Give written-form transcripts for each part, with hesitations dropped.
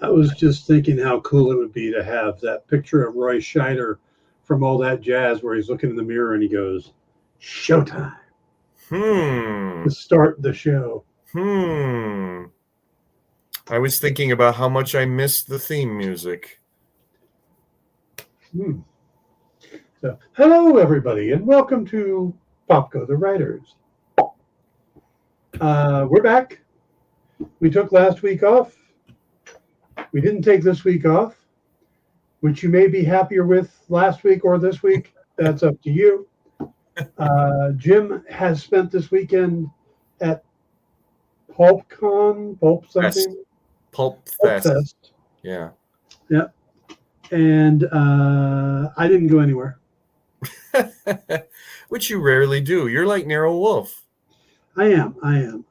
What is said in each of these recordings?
I was just thinking how cool it would be to have that picture of Roy Scheider from All That Jazz where he's looking in the mirror and he goes, "Showtime," to Hmm. start the show. Hmm. I was thinking about how much I missed the theme music. Hmm. So, hello, everybody, and welcome to Popco the Writers. We're back. We took last week off. We didn't take this week off, which you may be happier with last week or this week. That's up to you. Jim has spent this weekend at PulpCon, Pulp Fest. something, Pulp Pulp Fest. Fest. Yeah. Yeah, and I didn't go anywhere. Which you rarely do. You're like Nero Wolf. I am. I am.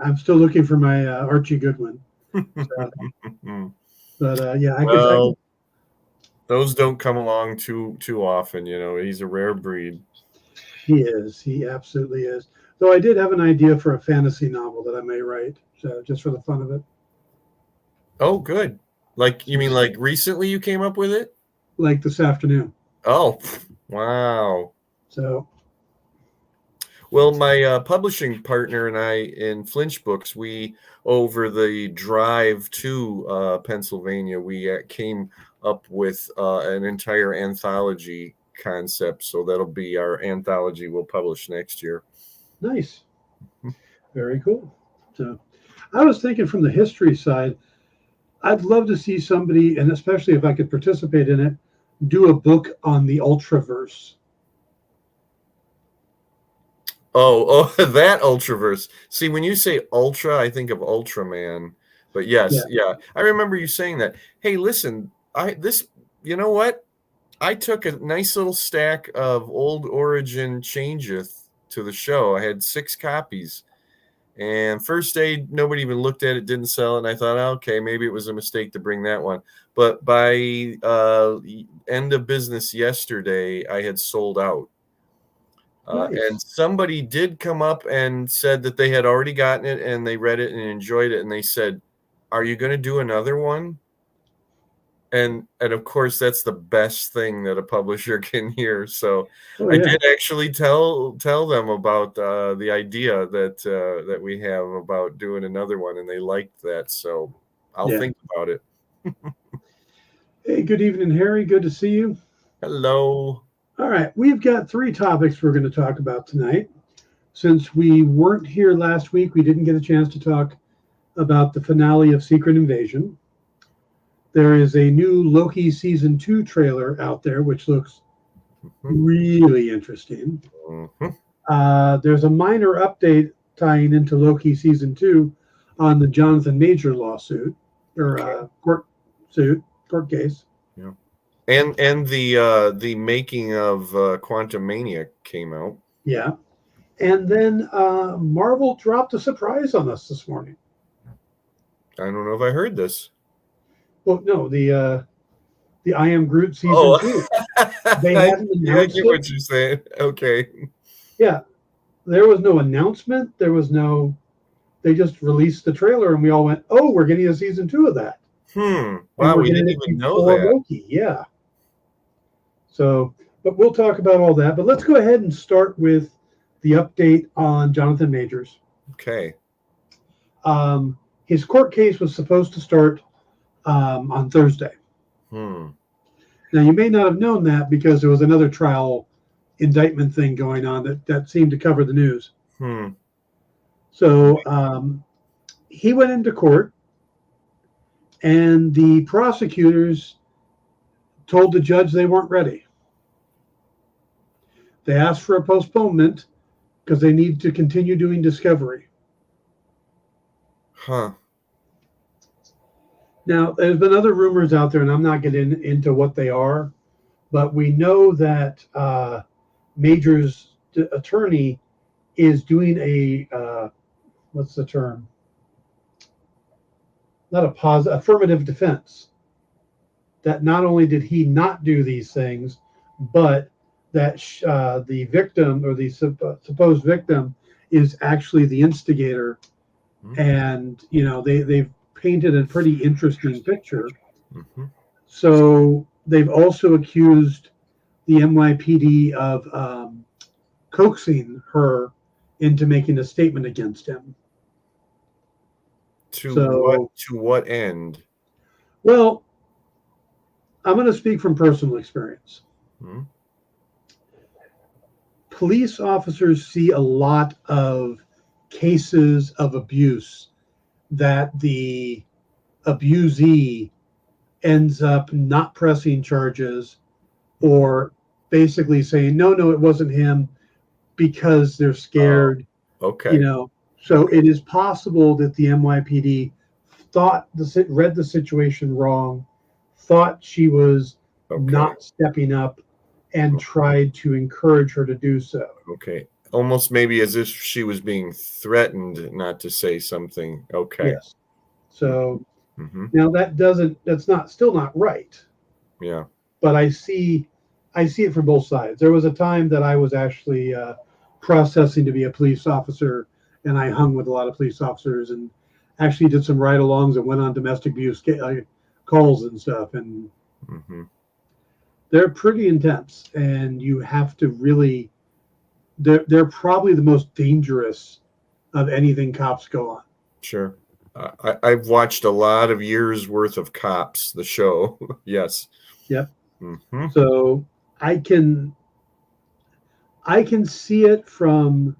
I'm still looking for my Archie Goodwin. So, but yeah, I could. Well, those don't come along too often. He's a rare breed. He is. He absolutely is. Though I did have an idea for a fantasy novel that I may write, so just for the fun of it. Oh, good. Like you mean like recently you came up with it? Like this afternoon. Oh, wow. So Well, my publishing partner and I in Flinch Books, we over the drive to Pennsylvania, we came up with an entire anthology concept. So that'll be our anthology we'll publish next year. nice. Very cool. So I was thinking from the history side, I'd love to see somebody, and especially if I could participate in it, do a book on the Ultraverse. Oh, that Ultraverse. See, when you say Ultra, I think of Ultraman. But Yeah. yes, yeah, I remember you saying that. Hey, listen, you know what? I took a nice little stack of old Origin Changeth to the show. I had 6 copies. And first day, nobody even looked at it, didn't sell it. And I thought, okay, maybe it was a mistake to bring that one. But by end of business yesterday, I had sold out. And Nice. somebody did come up and said that they had already gotten it and they read it and enjoyed it. And they said, "Are you going to do another one?" And of course, that's the best thing that a publisher can hear. So Oh I yeah. did actually tell them about the idea that we have about doing another one, and they liked that. So I'll Yeah. think about it. Hey, good evening, Harry. Good to see you. Hello. All right, we've got 3 topics we're going to talk about tonight. Since we weren't here last week, we didn't get a chance to talk about the finale of Secret Invasion. There is a new Loki season 2 trailer out there, which looks really interesting. Mhm. There's a minor update tying into Loki season 2 on the Jonathan Major lawsuit or court case. Yeah. And the making of Quantum Mania came out. Yeah. And then Marvel dropped a surprise on us this morning. I don't know if I heard this. Well, no, the I Am Groot season Oh, 2. They I, hadn't I announced get it. what you're saying. Okay. Yeah, there was no announcement. There was no. They just released the trailer, and we all went, "Oh, we're getting a season 2 of that, and Wow, we're we getting didn't it even know before that. Loki." Yeah. So, but we'll talk about all that. But let's go ahead and start with the update on Jonathan Majors. Okay. His court case was supposed to start on Thursday. Hmm. Now, you may not have known that because there was another trial indictment thing going on that seemed to cover the news. Hmm. So he went into court, and the prosecutors told the judge they weren't ready. They asked for a postponement because they need to continue doing discovery. Huh. Now, there's been other rumors out there, and I'm not getting into what they are, but we know that Major's attorney is doing a what's the term? Not a affirmative defense. That not only did he not do these things, but that the victim or the supposed victim is actually the instigator, Hmm. and they've painted a pretty interesting picture. Mm-hmm. So they've also accused the NYPD of coaxing her into making a statement against him. To what end? Well, I'm going to speak from personal experience. Hmm? Police officers see a lot of cases of abuse that the abusee ends up not pressing charges or basically saying, no, it wasn't him because they're scared, Okay. So Okay. it is possible that the NYPD read the situation wrong, thought she was Okay. not stepping up, and tried to encourage her to do so. Okay. Almost maybe as if she was being threatened not to say something. Okay. Yes. So Mm-hmm. now that's still not right. Yeah. But I see it from both sides. There was a time that I was actually processing to be a police officer, and I hung with a lot of police officers and actually did some ride-alongs and went on domestic abuse calls and stuff. And Mm-hmm. they're pretty intense, and you have to really. They're probably the most dangerous of anything cops go on. Sure. I've watched a lot of years worth of Cops, the show. Yes. Yep. Mm-hmm. So I can see it from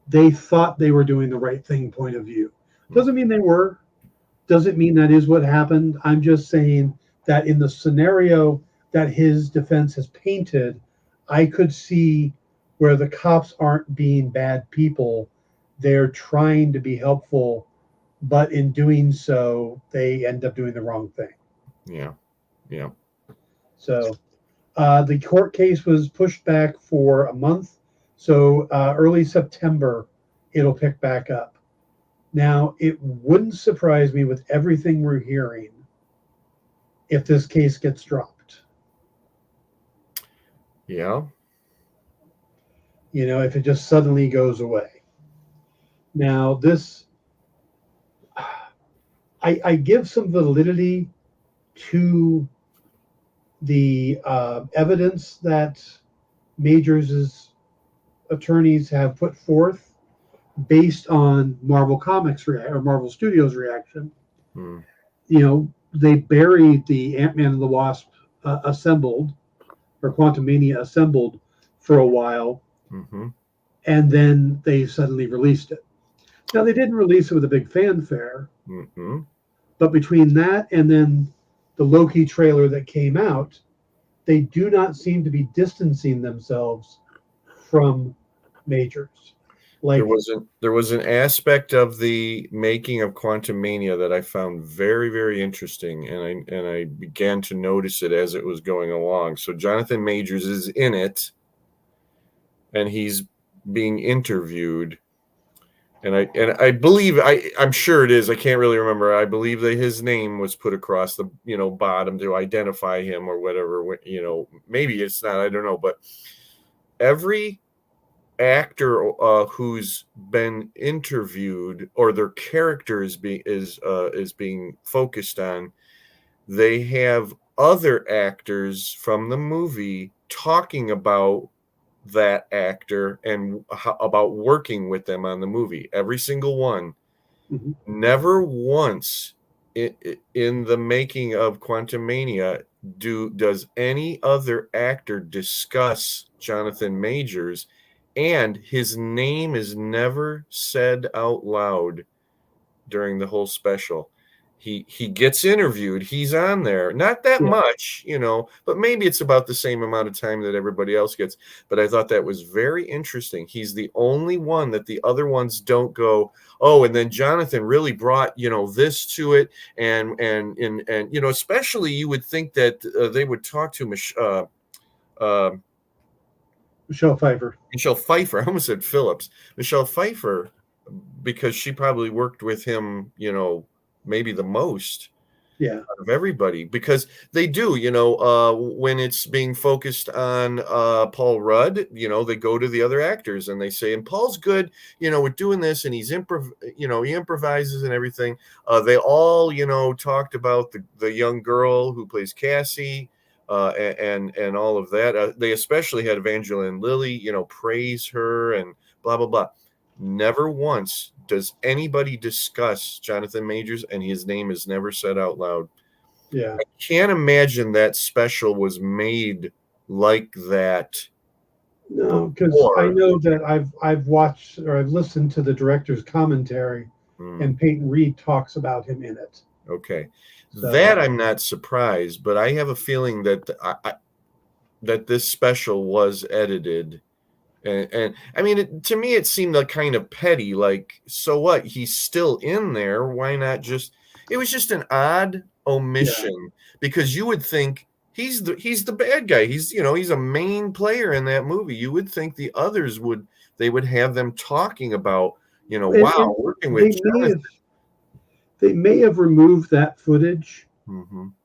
they thought they were doing the right thing point of view. Doesn't mean they were. Doesn't mean that is what happened. I'm just saying that in the scenario that his defense has painted, I could see where the cops aren't being bad people. They're trying to be helpful, but in doing so, they end up doing the wrong thing. Yeah. Yeah. So the court case was pushed back for a month. So early September, it'll pick back up. Now, it wouldn't surprise me with everything we're hearing if this case gets dropped. Yeah. If it just suddenly goes away. Now, this, I give some validity to the evidence that Majors' attorneys have put forth based on Marvel Comics or Marvel Studios reaction. Mm. They buried the Ant-Man and the Wasp assembled, or Quantumania assembled for a while, Mm-hmm. and then they suddenly released it. Now, they didn't release it with a big fanfare, Mm-hmm. but between that and then the Loki trailer that came out, they do not seem to be distancing themselves from Majors. Like There was an aspect of the making of Quantumania that I found very, very interesting, and I began to notice it as it was going along. So Jonathan Majors is in it, and he's being interviewed, and I believe I'm sure it is. I can't really remember. I believe that his name was put across the bottom to identify him or whatever. Maybe it's not. I don't know, but every actor who's been interviewed or their character is being focused on, they have other actors from the movie talking about that actor and about working with them on the movie. Every single one. Mhm. Never once in the making of Quantumania does any other actor discuss Jonathan Majors, and his name is never said out loud during the whole special. He gets interviewed. He's on there. Not that much, but maybe it's about the same amount of time that everybody else gets. But I thought that was very interesting. He's the only one that the other ones don't go, oh, and then Jonathan really brought, this to it. And especially you would think that they would talk to Michelle Pfeiffer. Michelle Pfeiffer. I almost said Phillips. Michelle Pfeiffer, because she probably worked with him, maybe the most. Yeah. of everybody, because they do, when it's being focused on Paul Rudd, they go to the other actors and they say, and Paul's good, with doing this, and he improvises and everything. They all, talked about the young girl who plays Cassie, and all of that. They especially had Evangeline Lilly, praise her and blah, blah, blah. Never once does anybody discuss Jonathan Majors, and his name is never said out loud. Yeah. I can't imagine that special was made like that. No, because I know that I've watched or I've listened to the director's commentary, and Peyton Reed talks about him in it. Okay, So, that I'm not surprised, but I have a feeling that that this special was edited. And I mean, to me, it seemed like kind of petty. Like, so what? He's still in there. Why not just? It was just an odd omission, because you would think he's the bad guy. He's a main player in that movie. You would think the others would have them talking about wow, working with Jonathan. They may have removed that footage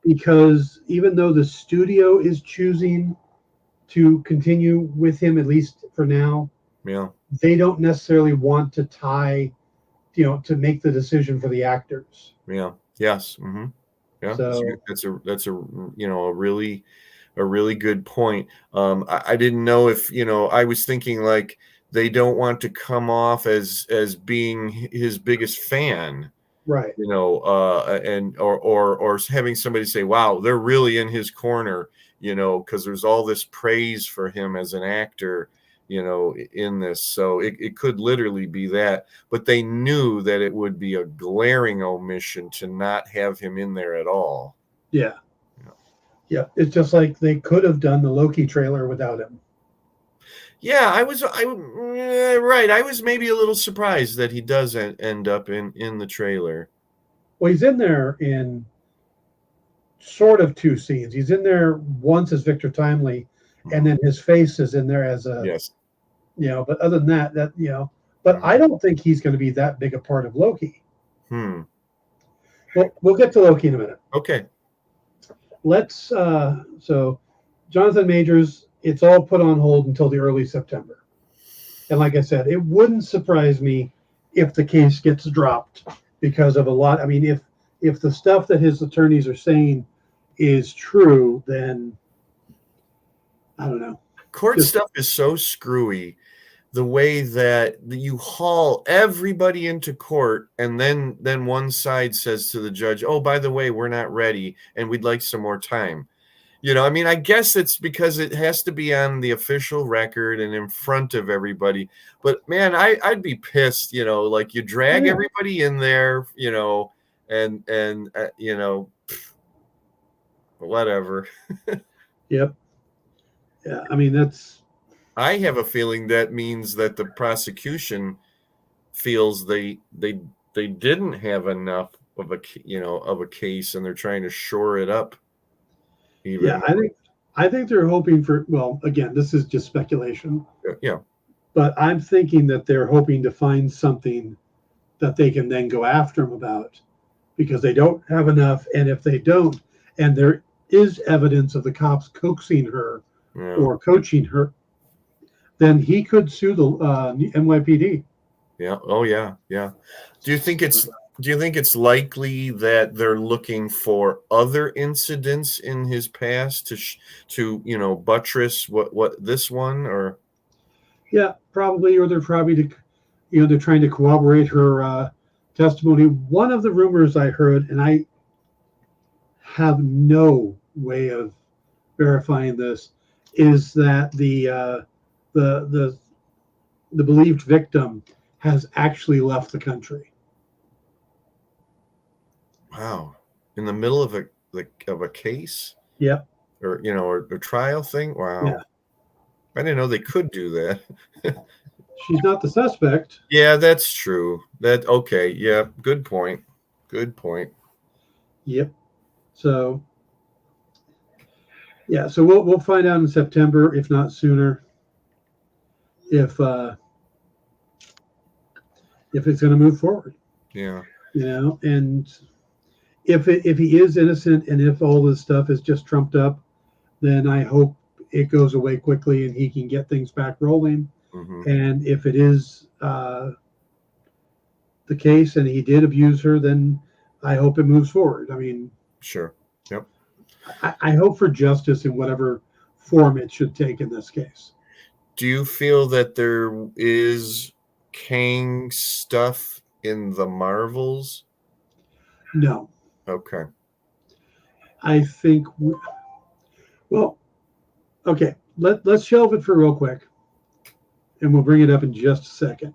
because even though the studio is choosing to continue with him, at least for now, they don't necessarily want to tie, to make the decision for the actors. Yes. Yeah. So that's a really good point. I didn't know if I was thinking like they don't want to come off as being his biggest fan, right? And or having somebody say, "Wow, they're really in his corner," because there's all this praise for him as an actor, in this. So it could literally be that, but they knew that it would be a glaring omission to not have him in there at all. Yeah. It's just like they could have done the Loki trailer without him. Yeah, I was maybe a little surprised that he does end up in the trailer. Well, he's in there in sort of two scenes. He's in there once as Victor Timely, and then his face is in there as a but other than that but I don't think he's going to be that big a part of Loki. Well, we'll get to Loki in a minute. Okay. Let's so Jonathan Majors, it's all put on hold until the early September. And like I said, it wouldn't surprise me if the case gets dropped because of a lot. I mean, if the stuff that his attorneys are saying is true, then I don't know. Court stuff is so screwy. The way that you haul everybody into court, and then one side says to the judge, "Oh, by the way, we're not ready, and we'd like some more time." I mean, I guess it's because it has to be on the official record and in front of everybody. But man, I'd be pissed. Like you drag everybody in there, and whatever. Yep. Yeah, I mean that's. I have a feeling that means that the prosecution feels they didn't have enough of a case, and they're trying to shore it up. Yeah, I think they're hoping for. Well, again, this is just speculation. Yeah. But I'm thinking that they're hoping to find something that they can then go after him about, because they don't have enough, and if they don't, and there is evidence of the cops coaxing her or coaching her, then he could sue the NYPD. Yeah. Oh, yeah. Yeah. Do you think it's likely that they're looking for other incidents in his past to buttress what this one, or? Yeah, probably, or they're probably they're trying to corroborate her testimony. One of the rumors I heard, and I have no way of verifying this, is that the believed victim has actually left the country. Wow! In the middle of a case? Yep. Or or a trial thing? Wow! Yeah. I didn't know they could do that. She's not the suspect. Yeah, that's true. Okay. Yeah, good point. Good point. Yep. So yeah, so we'll find out in September, if not sooner, if it's going to move forward. Yeah. And if he is innocent and if all this stuff is just trumped up, then I hope it goes away quickly and he can get things back rolling. Mm-hmm. And if it is the case and he did abuse her, then I hope it moves forward. I mean, Sure. Yep. I hope for justice in whatever form it should take in this case. Do you feel that there is Kang stuff in the Marvels? No. Okay. I think, well, okay, let's shelve it for real quick, and we'll bring it up in just a second.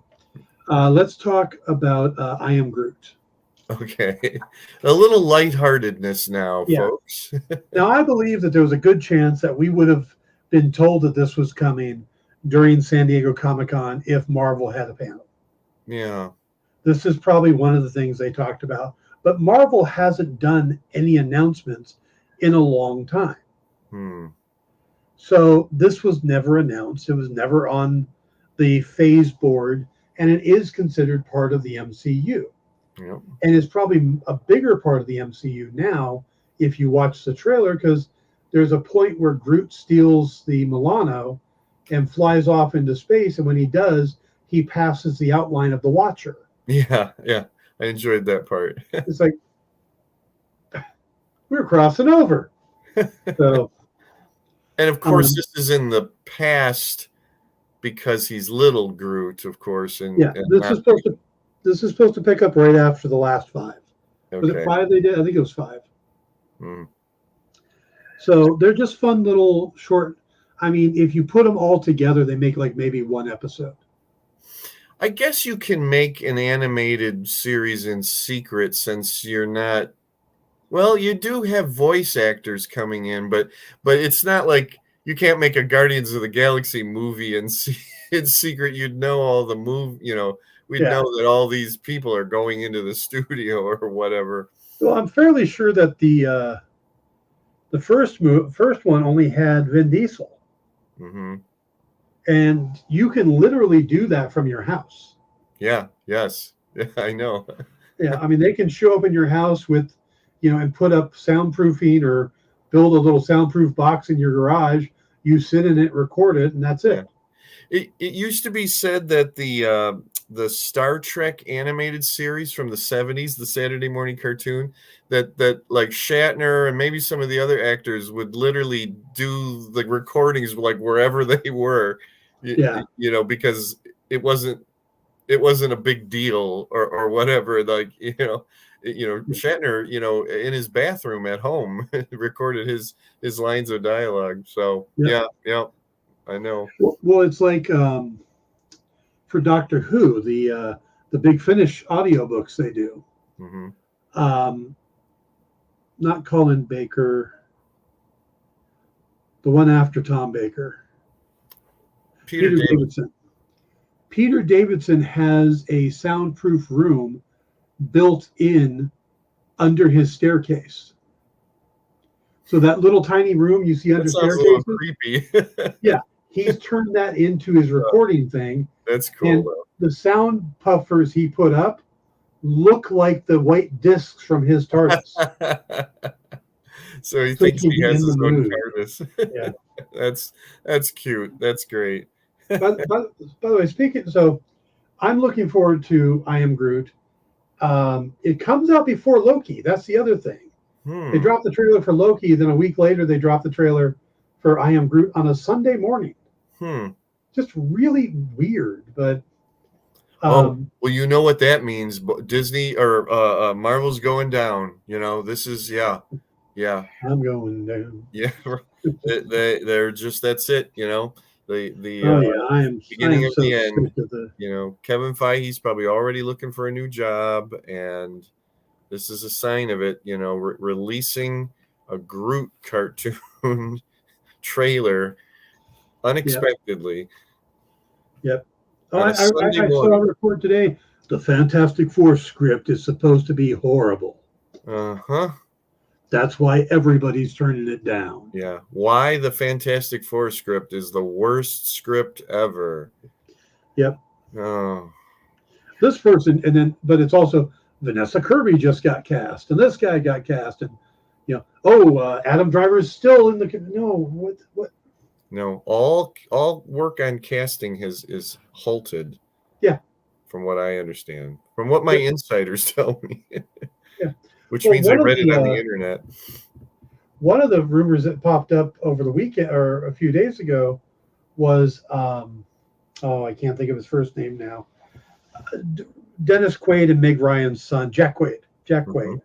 Let's talk about I Am Groot. Okay. A little lightheartedness now, Yeah. folks. Now, I believe that there was a good chance that we would have been told that this was coming during San Diego Comic-Con if Marvel had a panel. Yeah. This is probably one of the things they talked about. But Marvel hasn't done any announcements in a long time. So this was never announced. It was never on the phase board, and it is considered part of the MCU. Yep. And it's probably a bigger part of the MCU now if you watch the trailer, because there's a point where Groot steals the Milano and flies off into space, and when he does, he passes the outline of the Watcher. Yeah, yeah. I enjoyed that part. It's like, we're crossing over. So, and of course, this is in the past because he's little Groot, of course. And yeah, this is supposed to pick up right after the last 5. Okay. Was it 5 they did? I think it was 5. Mm. So they're just fun little short. I mean, if you put them all together, they make like maybe one episode. I guess you can make an animated series in secret since you're not. Well, you do have voice actors coming in, but it's not like you can't make a Guardians of the Galaxy movie in secret. You'd know all the we'd know that all these people are going into the studio or whatever. Well, I'm fairly sure that the first one only had Vin Diesel. Mm-hmm. And you can literally do that from your house. Yeah. Yes. Yeah, I know. Yeah. I mean, they can show up in your house with, and put up soundproofing or build a little soundproof box in your garage. You sit in it, record it, and that's it. Yeah. It used to be said that the Star Trek animated series from the 70s, the Saturday morning cartoon, that like Shatner and maybe some of the other actors would literally do the recordings like wherever they were, because it wasn't a big deal or whatever. Like, Shatner, in his bathroom at home recorded his lines of dialogue. So yeah, I know. Well, it's like for Doctor Who, the Big Finish audiobooks they do. Mm-hmm. Not Colin Baker, the one after Tom Baker. Peter Davidson. Peter Davidson has a soundproof room built in under his staircase. So that little tiny room you see under staircases, a little creepy. Yeah, he's turned that into his recording thing. That's cool. And the sound puffers he put up look like the white discs from his TARDIS. So he thinks he has his own TARDIS. Yeah, that's cute. That's great. By the way, so I'm looking forward to I Am Groot. It comes out before Loki. That's the other thing. They dropped the trailer for Loki, then a week later they dropped the trailer for I Am Groot on a Sunday morning. Just really weird, but well, you know what that means. Disney or Marvel's going down. This is yeah. I'm going down. Yeah, they're just that's it. I am beginning of so the end. Of Kevin Feige's probably already looking for a new job, and this is a sign of it. Releasing a Groot cartoon trailer unexpectedly. Yep. I saw a report today. The Fantastic Four script is supposed to be horrible. That's why everybody's turning it down. Yeah. Why the Fantastic Four script is the worst script ever. Yep. Oh. This person, but it's also Vanessa Kirby just got cast, and this guy got cast, and Adam Driver's still in the what? No, all work on casting is halted. Yeah, from what I understand, from what my insiders tell me. yeah. Which Well, means I read it on the internet. One of the rumors that popped up over the weekend or a few days ago was, I can't think of his first name now. Dennis Quaid and Meg Ryan's son, Jack Quaid. Jack Quaid.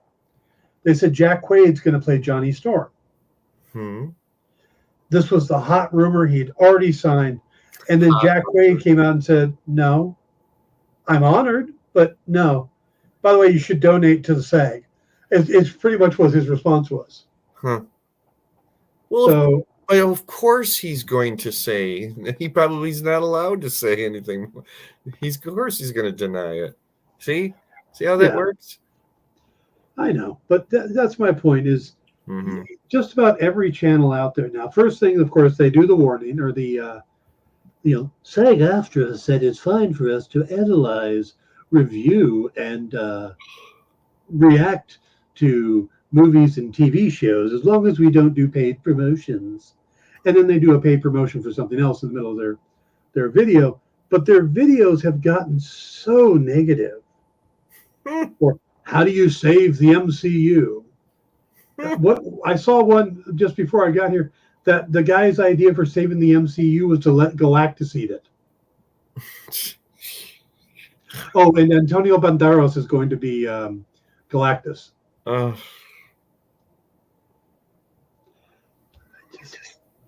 They said Jack Quaid's going to play Johnny Storm. This was the hot rumor. He'd already signed. And then Jack Quaid came out and said, no, I'm honored, but no. By the way, you should donate to the SAG. It's pretty much what his response was. Well, so, of course he's going to say, he probably is not allowed to say anything. Of course he's going to deny it. See how that works? I know, but that's my point is just about every channel out there now. First thing, of course, they do the warning or the, SAG-AFTRA said it's fine for us to analyze, review, and react to movies and TV shows as long as we don't do paid promotions. And then they do a paid promotion for something else in the middle of their video. But their videos have gotten so negative. Or how do you save the MCU? What I saw one just before I got here that the guy's idea for saving the MCU was to let Galactus eat it. Oh, and Antonio Banderas is going to be Galactus.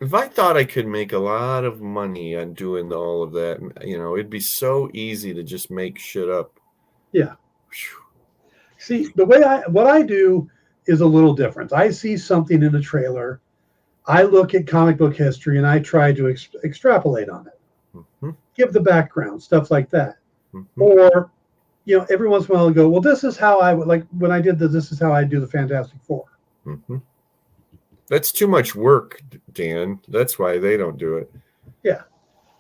If I thought I could make a lot of money on doing all of that, it'd be so easy to just make shit up. Yeah. See, what I do is a little different. I see something in a trailer, I look at comic book history, and I try to extrapolate on it. Give the background, stuff like that. Or, every once in a while I'll go, well, this is how I would, like when I did this is how I do the Fantastic Four. That's too much work, Dan. That's why they don't do it. Yeah.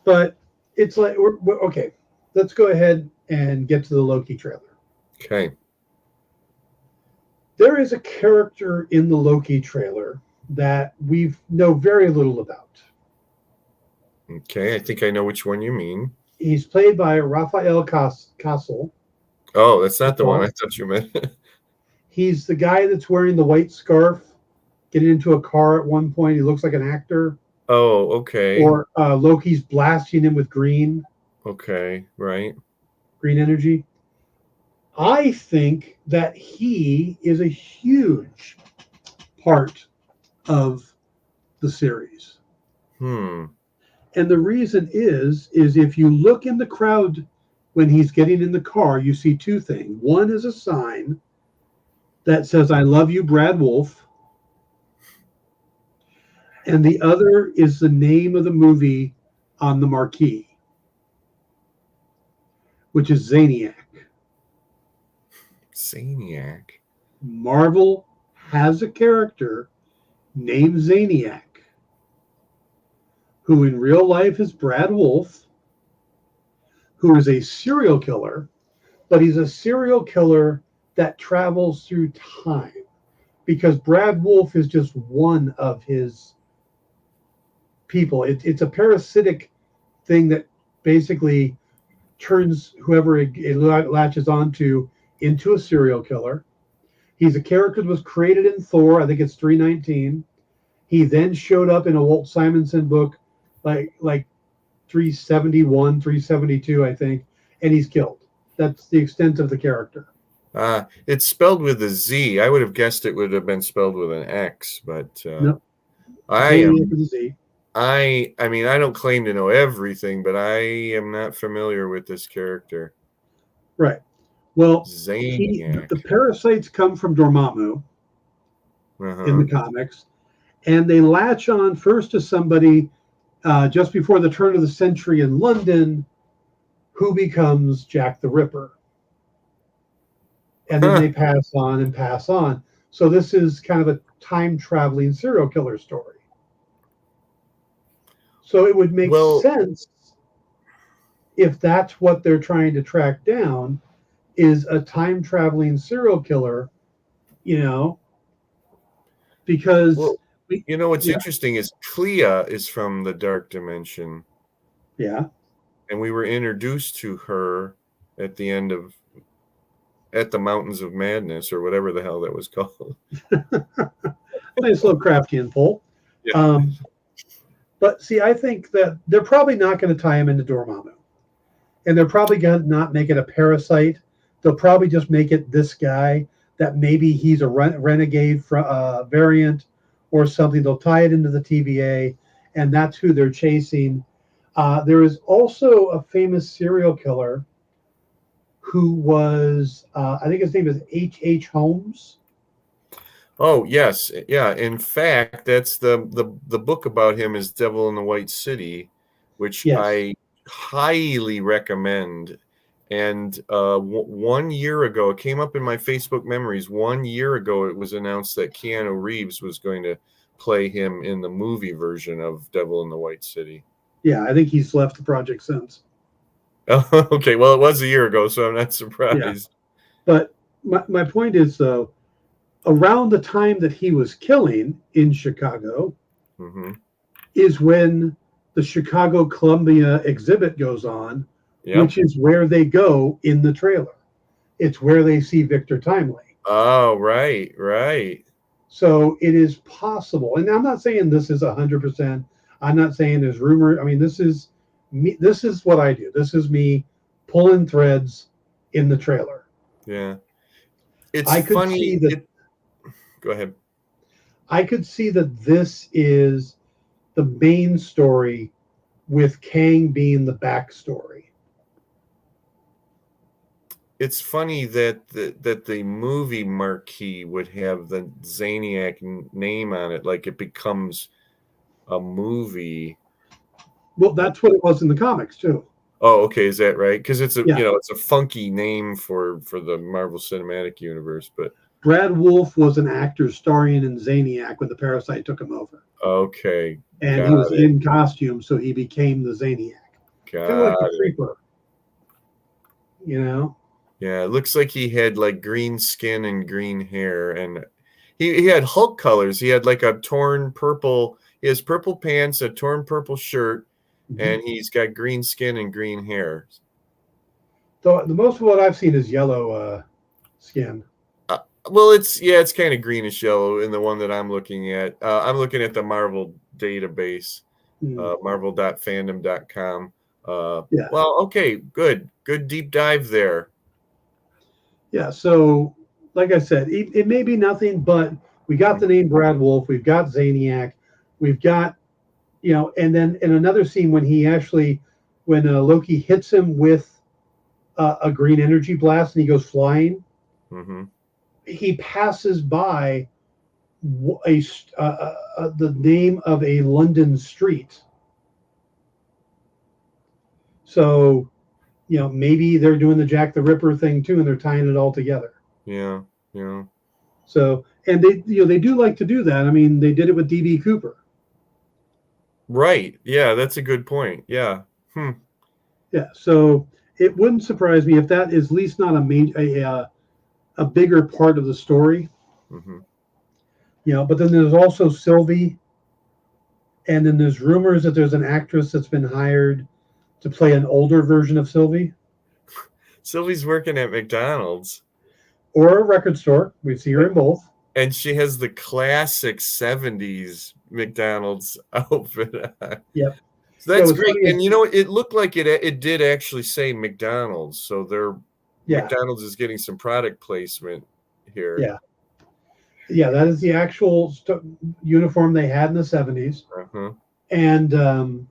But it's like, we're okay, let's go ahead and get to the Loki trailer. Okay. There is a character in the Loki trailer that we know very little about. Okay, I think I know which one you mean. He's played by Raphael Castle. Oh, that's not the one I thought you meant. He's the guy that's wearing the white scarf, getting into a car at one point. He looks like an actor. Oh, okay. Or Loki's blasting him with green. Okay, right. Green energy. I think that he is a huge part of the series. And the reason is if you look in the crowd when he's getting in the car, you see two things. One is a sign that says, I love you, Brad Wolf. And the other is the name of the movie on the marquee, which is Zaniac. Zaniac. Marvel has a character named Zaniac, who in real life is Brad Wolf, who is a serial killer, but he's a serial killer that travels through time because Brad Wolf is just one of his people. It's a parasitic thing that basically turns whoever it latches onto into a serial killer. He's a character that was created in Thor. I think it's 319. He then showed up in a Walt Simonson book, like 371, 372, I think, and he's killed. That's the extent of the character. It's spelled with a Z. I would have guessed it would have been spelled with an X, but no. I mean, I don't claim to know everything, but I am not familiar with this character. Right. Well, Zaniac. The parasites come from Dormammu in the comics, and they latch on first to somebody just before the turn of the century in London who becomes Jack the Ripper. And then they pass on and pass on. So this is kind of a time-traveling serial killer story. So it would make sense if that's what they're trying to track down, is a time traveling serial killer, because Well, we, what's yeah, interesting is Clea is from the Dark Dimension, yeah, and we were introduced to her at the end of at the Mountains of Madness, or whatever the hell that was called. nice little Craftian pull. Yeah. But see, I think that they're probably not going to tie him into Dormammu, and they're probably going to not make it a parasite. They'll probably just make it this guy that maybe he's a renegade variant or something. They'll tie it into the TVA, and that's who they're chasing. There is also a famous serial killer who was, I think his name is H. Holmes. Oh yes, yeah. In fact, that's the book about him is Devil in the White City, which Yes. I highly recommend. And 1 year ago, it came up in my Facebook memories. 1 year ago, it was announced that Keanu Reeves was going to play him in the movie version of Devil in the White City. Yeah, I think he's left the project since. Oh, okay, well, it was a year ago, so I'm not surprised. Yeah. But my point is, though, around the time that he was killing in Chicago Mm-hmm. is when the Chicago Columbia exhibit goes on, Yep. which is where they go in the trailer. It's where they see Victor Timely. Oh, right, right. So it is possible, and I'm not saying this is 100%. I'm not saying there's rumor. I mean, this is me. This is what I do. This is me pulling threads in the trailer. Yeah, it's I could funny. see that. Go ahead. I could see that this is the main story, with Kang being the backstory. It's funny that the movie marquee would have the Zaniac name on it, like it becomes a movie. Well, that's what it was in the comics too. Oh, okay, is that right? Because it's a Yeah. it's a funky name for the Marvel Cinematic Universe, but Brad Wolfe was an actor starring in Zaniac when the Parasite took him over, okay, and he was in costume, so he became the Zaniac, kind of like the Creeper. Yeah, it looks like he had like green skin and green hair, and he had Hulk colors. He had like a torn purple. He has purple pants, a torn purple shirt, and he's got green skin and green hair. So the most of what I've seen is yellow skin. Well, it's kind of greenish yellow in the one that I'm looking at. I'm looking at the Marvel database, marvel.fandom.com. Yeah. Well, okay, good deep dive there. Yeah. So, like I said, it may be nothing, but we got the name Brad Wolfe. We've got Zaniac. We've got, and then in another scene when Loki hits him with a green energy blast and he goes flying, he passes by the name of a London street. So, maybe they're doing the Jack the Ripper thing too, and they're tying it all together. Yeah. So, and they do like to do that. I mean, they did it with DB Cooper. Right. Yeah, that's a good point. Yeah. Yeah. So it wouldn't surprise me if that is at least not a bigger part of the story. But then there's also Sylvie, and then there's rumors that there's an actress that's been hired to play an older version of Sylvie. Sylvie's working at McDonald's or a record store. We see her in both. And she has the classic 70s McDonald's outfit on. Yep. So that's great. And it looked like it did actually say McDonald's. So McDonald's is getting some product placement here. Yeah. Yeah, that is the actual uniform they had in the 70s. And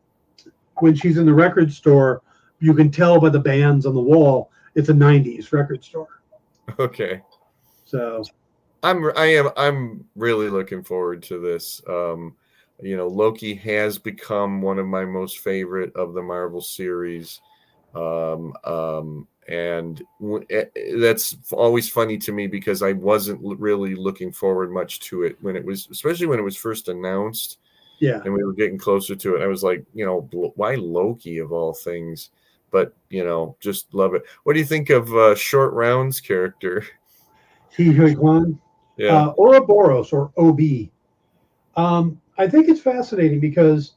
when she's in the record store, you can tell by the bands on the wall, it's a 90s record store. Okay. So I'm really looking forward to this. Loki has become one of my most favorite of the Marvel series. And that's always funny to me because I wasn't really looking forward much to it especially when it was first announced. Yeah. And we were getting closer to it. I was like, why Loki of all things? but just love it. What do you think of Short Round's character? He Hui Kwan, Yeah. Ouroboros or OB. I think it's fascinating because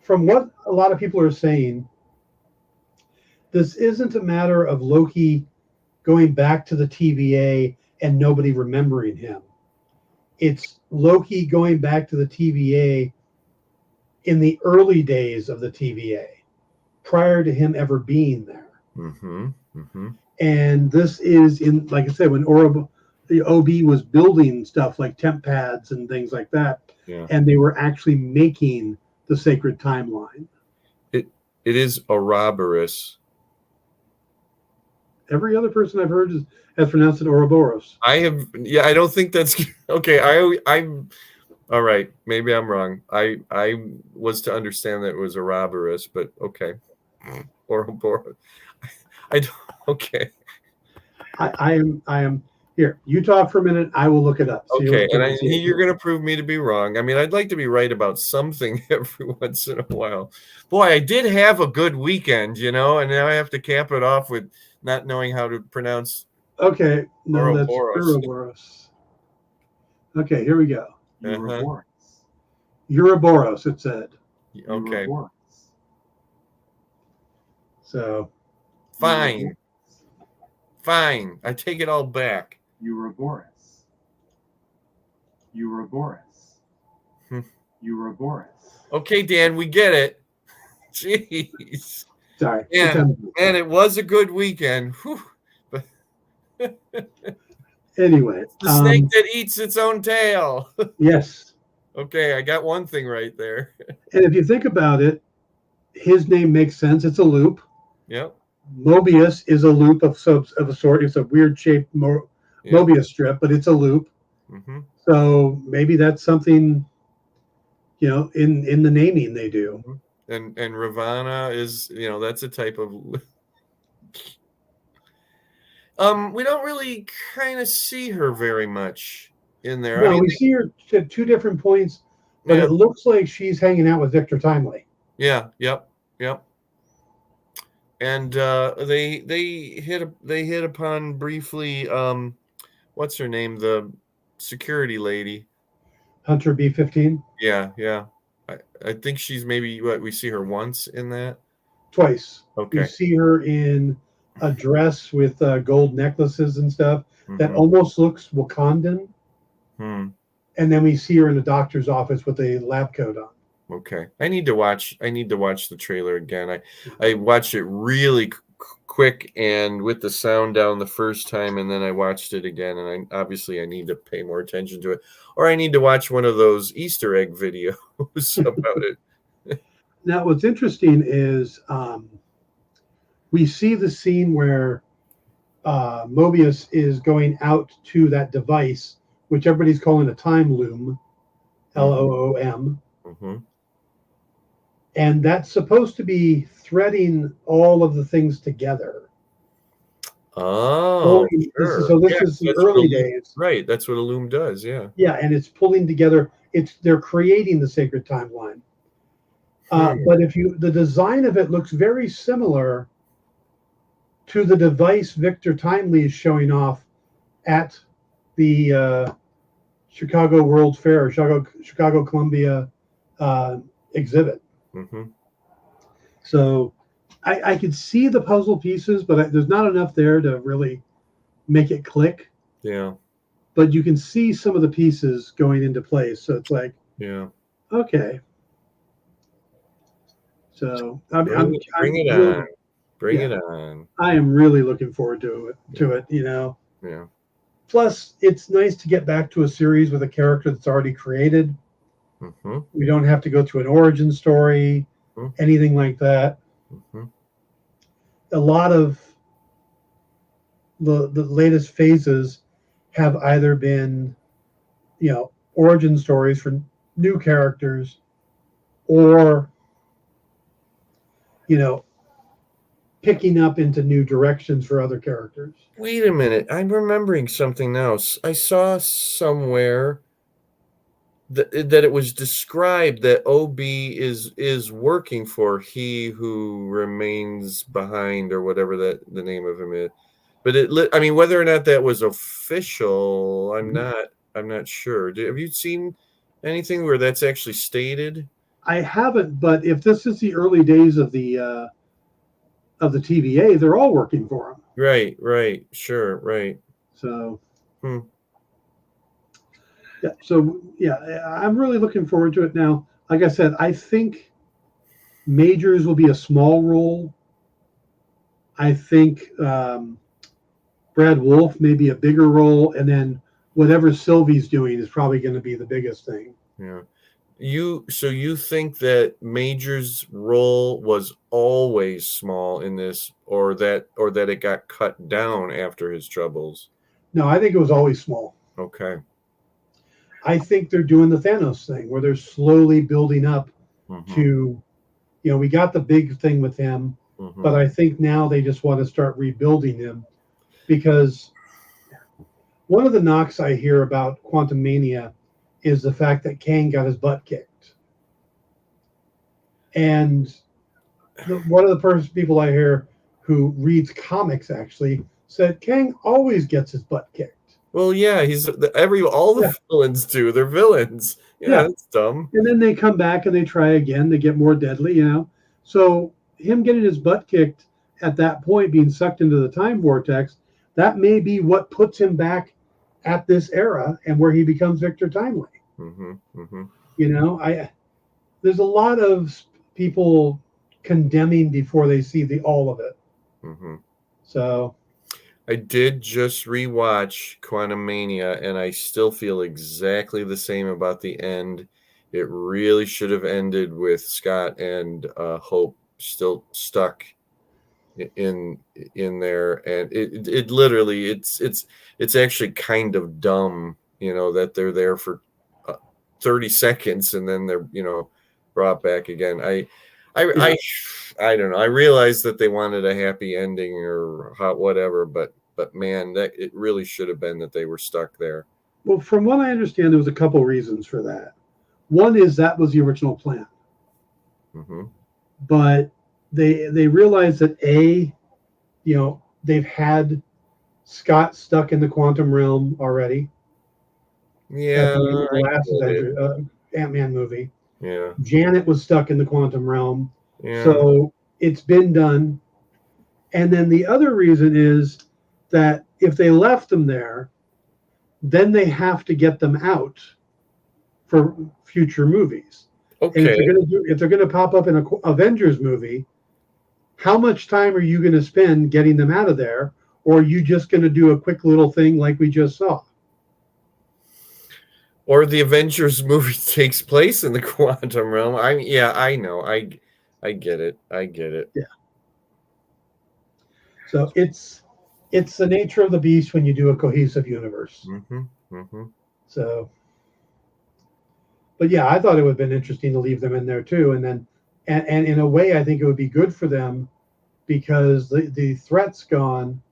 from what a lot of people are saying, this isn't a matter of Loki going back to the TVA and nobody remembering him. It's Loki going back to the TVA in the early days of the TVA, prior to him ever being there. Mm-hmm. Mm-hmm. And this is in, like I said, when the OB was building stuff like temp pads and things like that, Yeah. and they were actually making the sacred timeline. It is Ouroboros. Every other person I've heard has pronounced it Ouroboros. I don't think that's okay. I'm all right. Maybe I'm wrong. I was to understand that it was Ouroboros, but okay. Ouroboros. I don't. Okay. I am here. You talk for a minute. I will look it up. Okay, and you're going to prove me to be wrong. I mean, I'd like to be right about something every once in a while. Boy, I did have a good weekend, and now I have to cap it off with not knowing how to pronounce. Okay, no, Ouroboros. that's Ouroboros. Okay, here we go. Uh-huh. Ouroboros, it said. Okay. Ouroboros. So. Fine. Fine. I take it all back. Ouroboros. Okay, Dan, we get it. Jeez. Sorry. And it was a good weekend. Whew. Anyway. It's the snake that eats its own tail. Yes. Okay, I got one thing right there. And if you think about it, his name makes sense. It's a loop. Yep. Mobius is a loop of a sort. It's a weird shaped Mobius strip, but it's a loop. Mm-hmm. So maybe that's something, in the naming they do. And Ravana is, that's a type of. We don't really kind of see her very much in there. No, we see her at two different points, but it looks like she's hanging out with Victor Timely. Yeah. Yep. And they hit upon briefly. What's her name? The security lady. Hunter B-15. Yeah. I think she's maybe we see her once in that. Twice. Okay. We see her in a dress with gold necklaces and stuff that almost looks Wakandan. And then we see her in a doctor's office with a lab coat on. Okay. I need to watch the trailer again. I watched it really quick and with the sound down the first time, and then I watched it again, and I need to pay more attention to it, or I need to watch one of those Easter egg videos about it. Now, what's interesting is we see the scene where Mobius is going out to that device, which everybody's calling a time loom, LOOM. And that's supposed to be threading all of the things together. Oh, sure. This is the early days. Right, that's what a loom does, yeah. Yeah, and it's pulling together. They're creating the sacred timeline. But the design of it looks very similar to the device Victor Timely is showing off at the Chicago World Fair, Chicago Columbia exhibit. So I could see the puzzle pieces, but there's not enough there to really make it click. Yeah. But you can see some of the pieces going into place. So it's like, yeah, okay. So bring it on. Bring it on. I am really looking forward to it. Yeah. Plus, it's nice to get back to a series with a character that's already created. We don't have to go through an origin story, anything like that. A lot of the latest phases have either been, origin stories for new characters, or, picking up into new directions for other characters. Wait a minute. I'm remembering something else. I saw somewhere that it was described that OB is working for He Who Remains Behind, or whatever that the name of him is. But I mean, whether or not that was official, I'm not sure. Have you seen anything where that's actually stated? I haven't, but if this is the early days of the TVA, they're all working for him. Right, sure, right. So, Hmm. yeah, I'm really looking forward to it now. Like I said, I think Majors will be a small role. I think Brad Wolf may be a bigger role, and then whatever Sylvie's doing is probably going to be the biggest thing. Yeah. So you think that Major's role was always small in this, or that it got cut down after his troubles? No, I think it was always small. Okay. I think they're doing the Thanos thing where they're slowly building up Mm-hmm. to, we got the big thing with him, Mm-hmm. but I think now they just want to start rebuilding him, because one of the knocks I hear about Quantum Mania is the fact that Kang got his butt kicked. And one of the people I hear who reads comics actually said Kang always gets his butt kicked. Well, yeah, all the villains do. They're villains. Yeah, that's dumb. And then they come back and they try again. They get more deadly, So him getting his butt kicked at that point, being sucked into the time vortex, that may be what puts him back at this era and where he becomes Victor Timely. Mm-hmm. Mm-hmm. There's a lot of people condemning before they see all of it. Mm-hmm. So I did just rewatch Quantum Mania, and I still feel exactly the same about the end. It really should have ended with Scott and Hope still stuck in there, and it literally it's actually kind of dumb, that they're there for 30 seconds and then they're brought back again. I don't know. I realized that they wanted a happy ending or whatever, but man, that it really should have been that they were stuck there. Well, from what I understand, there was a couple reasons for that. One is that was the original plan, but they realized that they've had Scott stuck in the quantum realm already. Yeah, at the end of the last Avenger, Ant-Man movie. Yeah, Janet was stuck in the quantum realm. yeah. So it's been done. And then the other reason is that if they left them there, then they have to get them out for future movies. Okay. And if they're going to pop up in an Avengers movie, how much time are you going to spend getting them out of there? Or are you just going to do a quick little thing like we just saw? Or the Avengers movie takes place in the quantum realm. I know. I get it. Yeah. So it's the nature of the beast when you do a cohesive universe. Mm-hmm. Mm-hmm. So, but yeah, I thought it would have been interesting to leave them in there too, and then and in a way, I think it would be good for them because the threat's gone,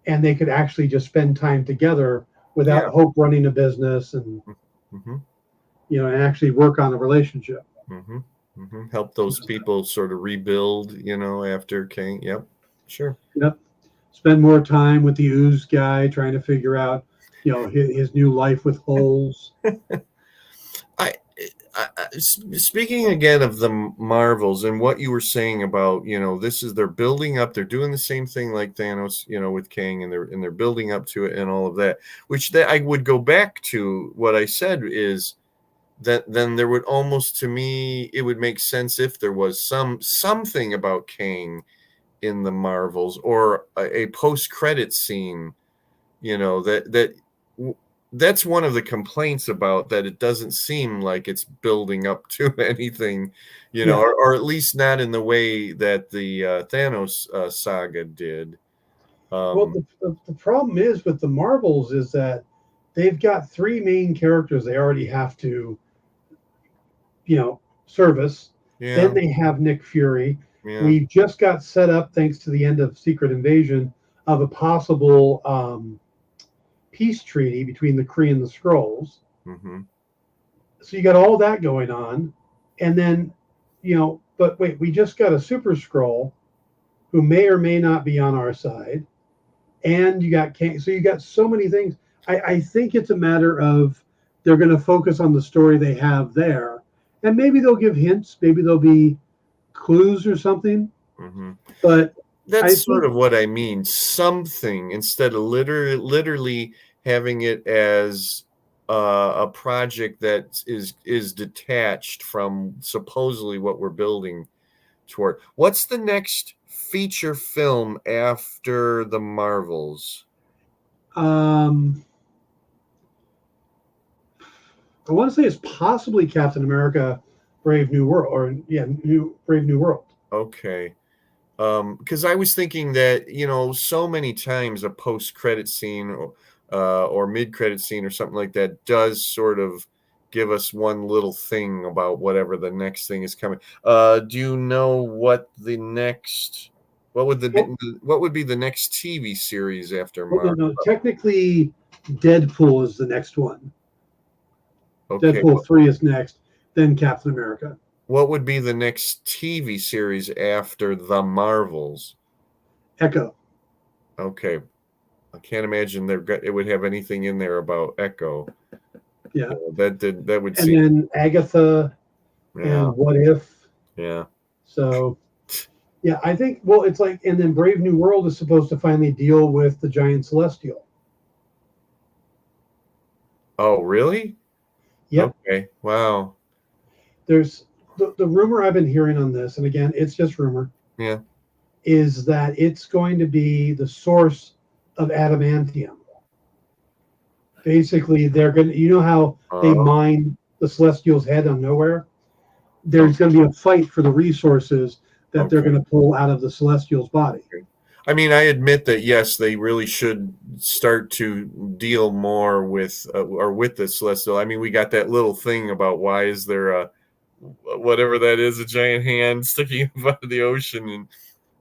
and they could actually just spend time together without Hope running a business and and actually work on a relationship. Help those people sort of rebuild, after Kang. Yep, sure. Yep. Spend more time with the Ooze guy trying to figure out, his new life with holes. Speaking again of the Marvels and what you were saying about, they're building up, they're doing the same thing like Thanos, with Kang, and they're building up to it and all of that, which I would go back to what I said is that then there would almost, to me, it would make sense if there was something about Kang in the Marvels or a post-credit scene, that's one of the complaints about that. It doesn't seem like it's building up to anything, or at least not in the way that the Thanos saga did. Well, the problem is with the Marvels is that they've got three main characters they already have to, service. Yeah. Then they have Nick Fury. Yeah. We just got set up, thanks to the end of Secret Invasion, of a possible peace treaty between the Kree and the Skrulls. So you got all that going on, and then, but wait, we just got a Super Scroll who may or may not be on our side, and so you got so many things. I think it's a matter of they're going to focus on the story they have there, and maybe they'll give hints, maybe there'll be clues or something. Mm-hmm. But that's sort of what I mean. Something instead of literally having it as a project that is detached from supposedly what we're building toward. What's the next feature film after the Marvels? I want to say it's possibly Captain America: Brave New World, or Brave New World. Okay. Because I was thinking that, so many times a post-credit scene or mid-credit scene or something like that does sort of give us one little thing about whatever the next thing is coming. Do you know what would be the next TV series after Marvel? No, technically, Deadpool is the next one. Okay. Deadpool 3 is next, then Captain America. What would be the next TV series after the Marvels? Echo. Okay. I can't imagine it would have anything in there about Echo. Yeah. That would seem. And then Agatha and What If. Yeah. So, yeah, I think, well, it's like, and then Brave New World is supposed to finally deal with the giant celestial. Oh, really? Yep. Okay. Wow. There's the rumor I've been hearing on this, and again, it's just rumor. Yeah. Is that it's going to be the source of adamantium. Basically, they're going to, how they mine the Celestial's head on Nowhere? There's going to be a fight for the resources that they're going to pull out of the Celestial's body. Okay. I mean, I admit that, yes, they really should start to deal more with the Celestial. I mean, we got that little thing about why is there whatever that is, a giant hand sticking up out of the ocean. And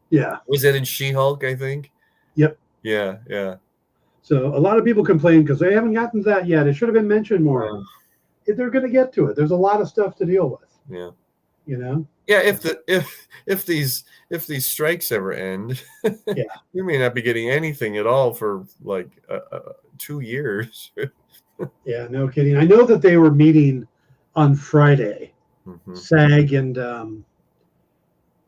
yeah. Was that in She-Hulk, I think? Yep. Yeah, yeah. So a lot of people complain because they haven't gotten to that yet. It should have been mentioned more. They're going to get to it. There's a lot of stuff to deal with. Yeah. Yeah, if these strikes ever end, yeah, we may not be getting anything at all for like 2 years. Yeah, no kidding. I know that they were meeting on Friday, SAG and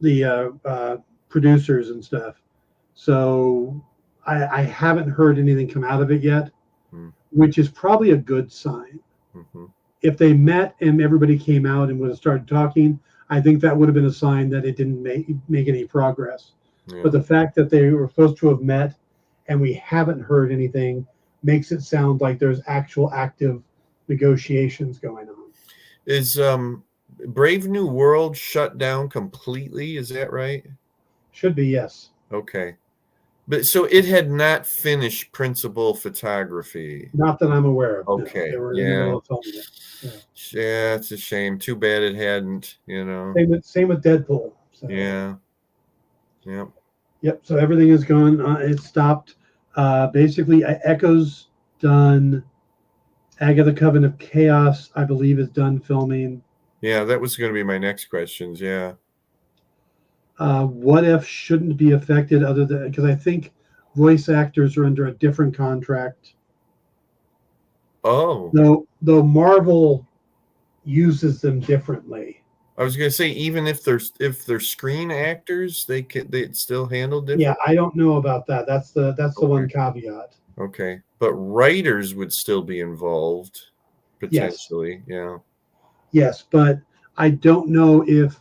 the producers and stuff. So I haven't heard anything come out of it yet, which is probably a good sign. If they met and everybody came out and would have started talking, I think that would have been a sign that it didn't make any progress. Yeah. But the fact that they were supposed to have met and we haven't heard anything makes it sound like there's actual active negotiations going on. Is Brave New World shut down completely? Is that right? Should be, yes. Okay. But so it had not finished principal photography. Not that I'm aware of. Okay. No. They were in the middle of filming it. Yeah, it's a shame. Too bad it hadn't, Same with Deadpool. So. Yeah. Yep. Yep. So everything is gone. It stopped. Basically, Echo's done. Agatha Coven of Chaos, I believe, is done filming. Yeah, that was going to be my next questions. Yeah. What If shouldn't be affected other than because I think voice actors are under a different contract. Oh. Though Marvel uses them differently. I was going to say, even if they're screen actors, they still handle different. Yeah, I don't know about that. That's the one caveat. Okay, but writers would still be involved potentially. Yes. Yeah. Yes, but I don't know if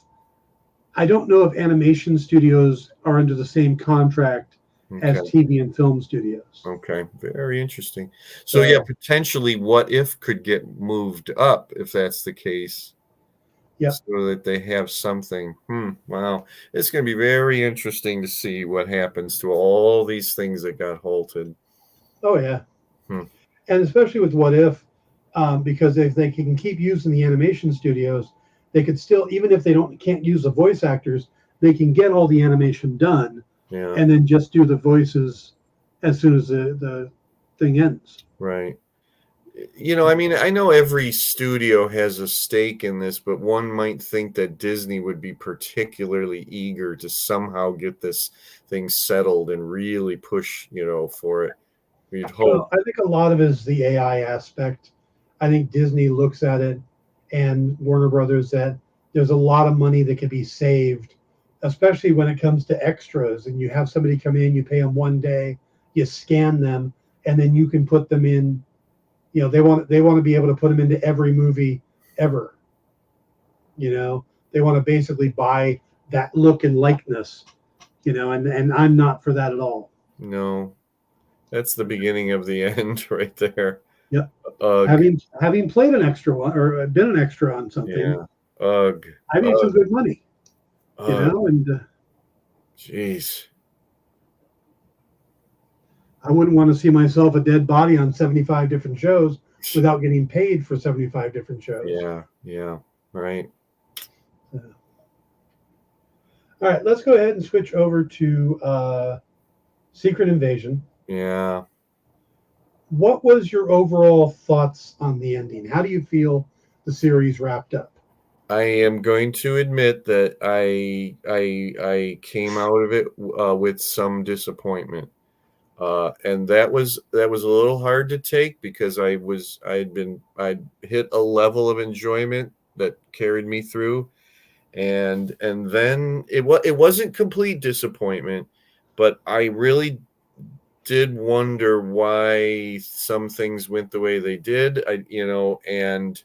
animation studios are under the same contract as TV and film studios. Okay, very interesting. So yeah, potentially What If could get moved up if that's the case. Yeah. So that they have something. Wow. It's going to be very interesting to see what happens to all these things that got halted. Oh, yeah. And especially with What If, because if they can keep using the animation studios, they could still, even if they can't use the voice actors, they can get all the animation done and then just do the voices as soon as the thing ends. Right. I mean, I know every studio has a stake in this, but one might think that Disney would be particularly eager to somehow get this thing settled and really push, for it. We'd hope. Well, I think a lot of it is the AI aspect. I think Disney looks at it, and Warner Brothers, that there's a lot of money that could be saved, especially when it comes to extras. And you have somebody come in, you pay them one day, you scan them, and then you can put them in. They want to be able to put them into every movie ever. They want to basically buy that look and likeness. And I'm not for that at all. No, that's the beginning of the end right there. Yep. Ugh. Having played an extra one or been an extra on something, Yeah. Ugh. I made some good money. Ugh. And Jeez. I wouldn't want to see myself a dead body on 75 different shows without getting paid for 75 different shows. Yeah, right. All right, let's go ahead and switch over to Secret Invasion. Yeah. What was your overall thoughts on the ending? How do you feel the series wrapped up? I am going to admit that I came out of it with some disappointment, and that was a little hard to take because I'd hit a level of enjoyment that carried me through, and then it wasn't complete disappointment, but I really did wonder why some things went the way they did. And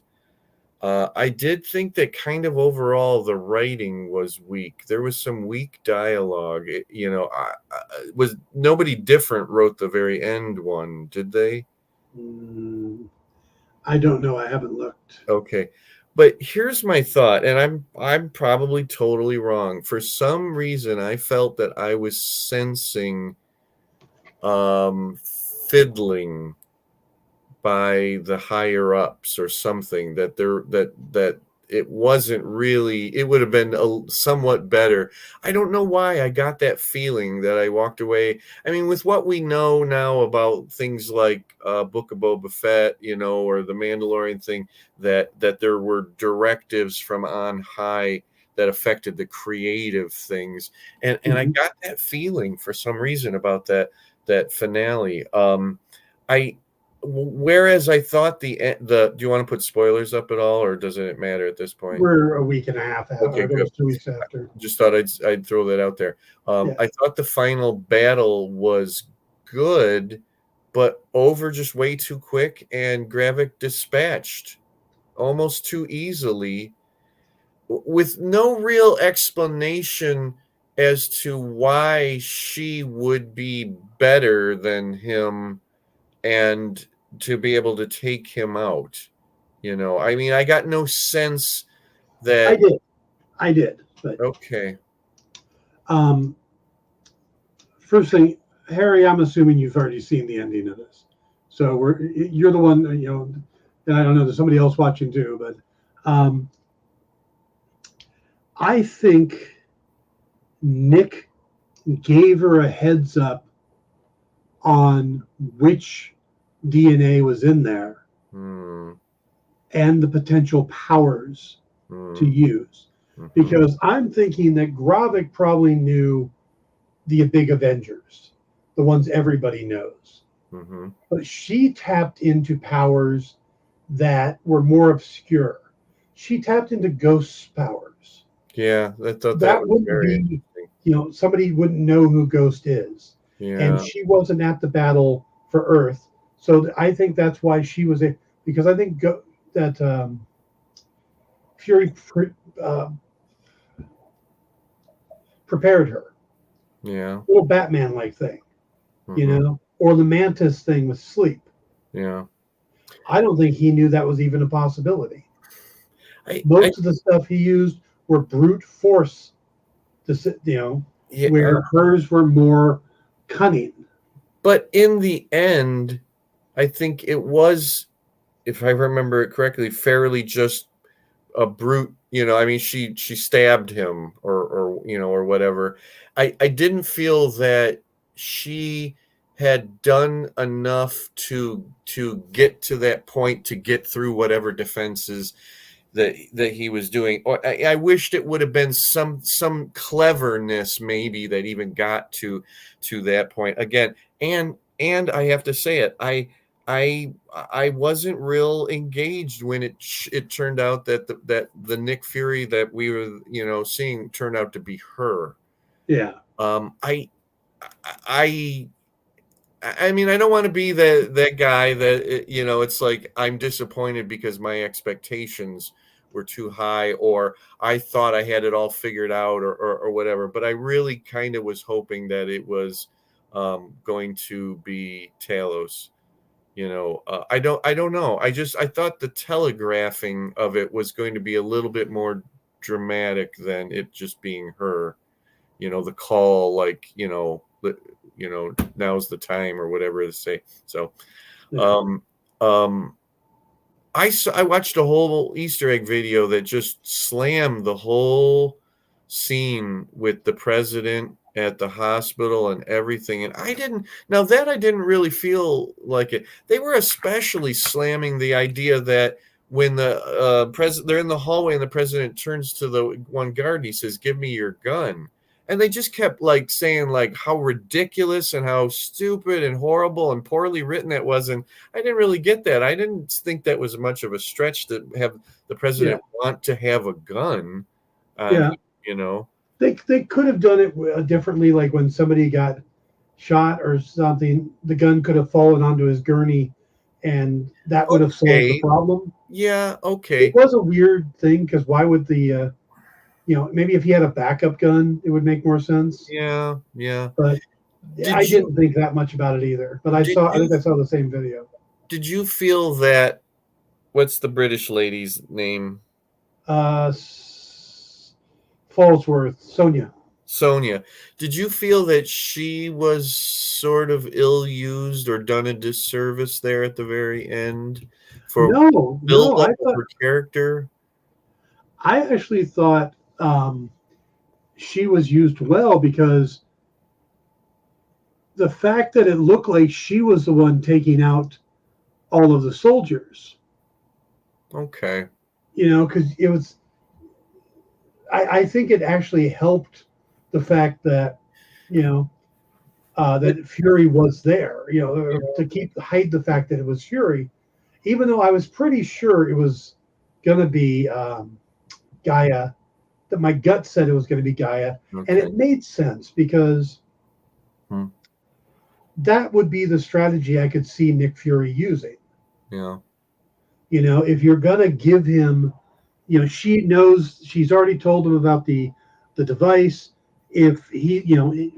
I did think that kind of overall the writing was weak. There was some weak dialogue. Was nobody different wrote the very end one, did they? I don't know. I haven't looked. Okay. But here's my thought, and I'm probably totally wrong. For some reason, I felt that I was sensing fiddling by the higher ups or something, that it wasn't really, it would have been somewhat better. I don't know why I got that feeling that I walked away. I mean, with what we know now about things like Book of Boba Fett, or the Mandalorian thing, that there were directives from on high that affected the creative things, and I got that feeling for some reason about that finale. Whereas I thought do you want to put spoilers up at all, or doesn't it matter at this point? We're a week and a half out. Okay, good. 2 weeks after. Just thought I'd throw that out there. Yeah. I thought the final battle was good, but over just way too quick, and Gravik dispatched almost too easily, with no real explanation as to why she would be better than him and to be able to take him out. I mean, I got no sense that I did. But okay. First thing, Harry, I'm assuming you've already seen the ending of this. So you're the one, and I don't know, there's somebody else watching too, but I think Nick gave her a heads up on which DNA was in there and the potential powers to use. Because I'm thinking that Gravik probably knew the big Avengers, the ones everybody knows. But she tapped into powers that were more obscure. She tapped into Ghost's powers. Yeah, I thought that was very interesting. Somebody wouldn't know who Ghost is. Yeah. And she wasn't at the battle for Earth. So I think that's why she was because I think that Fury prepared her. Yeah. Little Batman-like thing, or the Mantis thing with sleep. Yeah. I don't think he knew that was even a possibility. Most of the stuff he used were brute force, where hers were more cunning. But in the end, I think it was, if I remember it correctly, fairly just a brute. I mean, she stabbed him or whatever. I didn't feel that she had done enough to get to that point, to get through whatever defenses that he was doing. Or I wished it would have been some cleverness maybe that even got to that point again. And I have to say it, I wasn't real engaged when it turned out that the Nick Fury that we were seeing turned out to be her. Yeah. I mean, I don't want to be that guy that it's like I'm disappointed because my expectations were too high, or I thought I had it all figured out, or whatever. But I really kind of was hoping that it was going to be Talos. I don't know. I thought the telegraphing of it was going to be a little bit more dramatic than it just being her. The call, like, now's the time, or whatever to say. So Yeah. I watched a whole Easter egg video that just slammed the whole scene with the president at the hospital and everything. And I didn't really feel like it. They were especially slamming the idea that when the president, they're in the hallway and the president turns to the one guard and he says, "Give me your gun." And they just kept like saying like how ridiculous and how stupid and horrible and poorly written that was. And I didn't really get that. I didn't think that was much of a stretch to have the president want to have a gun on him. They could have done it differently, like when somebody got shot or something, the gun could have fallen onto his gurney, and that would have solved the problem. Yeah, okay. It was a weird thing, because why would the maybe if he had a backup gun, it would make more sense. Yeah. But I didn't think that much about it either. But I think I saw the same video. Did you feel that? What's the British lady's name? Fallsworth, Sonia. Did you feel that she was sort of ill-used or done a disservice there at the very end for build up of her character? I actually thought she was used well, because the fact that it looked like she was the one taking out all of the soldiers. Okay. Because it was. I think it actually helped the fact that, that Fury was there, to hide the fact that it was Fury, even though I was pretty sure it was going to be Gaia, that my gut said it was going to be Gaia. Okay. And it made sense, because that would be the strategy I could see Nick Fury using. Yeah. If you're going to give him, she knows, she's already told him about the device. If he,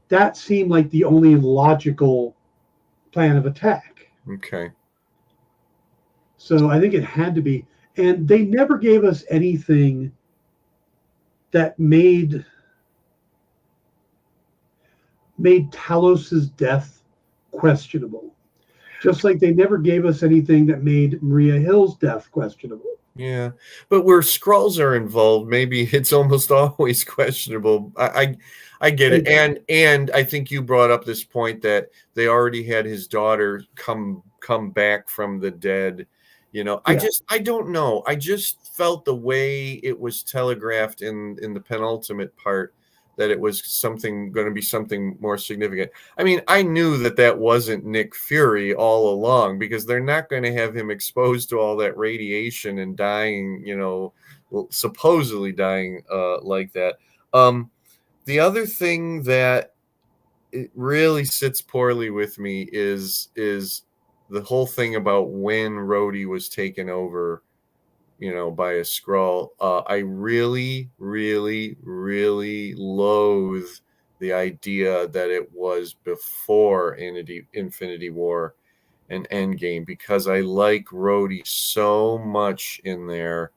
that seemed like the only logical plan of attack. Okay. So I think it had to be. And they never gave us anything that made Talos's death questionable. Just like they never gave us anything that made Maria Hill's death questionable. Yeah, but where Skrulls are involved, maybe it's almost always questionable. I get it, and I think you brought up this point that they already had his daughter come back from the dead. I don't know. I just felt the way it was telegraphed in the penultimate part that it was going to be something more significant. I mean, I knew that wasn't Nick Fury all along, because they're not going to have him exposed to all that radiation and dying, supposedly dying like that. The other thing that it really sits poorly with me is the whole thing about when Rhodey was taken over, by a Skrull. I really, really, really loathe the idea that it was before Infinity War and Endgame, because I like Rhodey so much in there.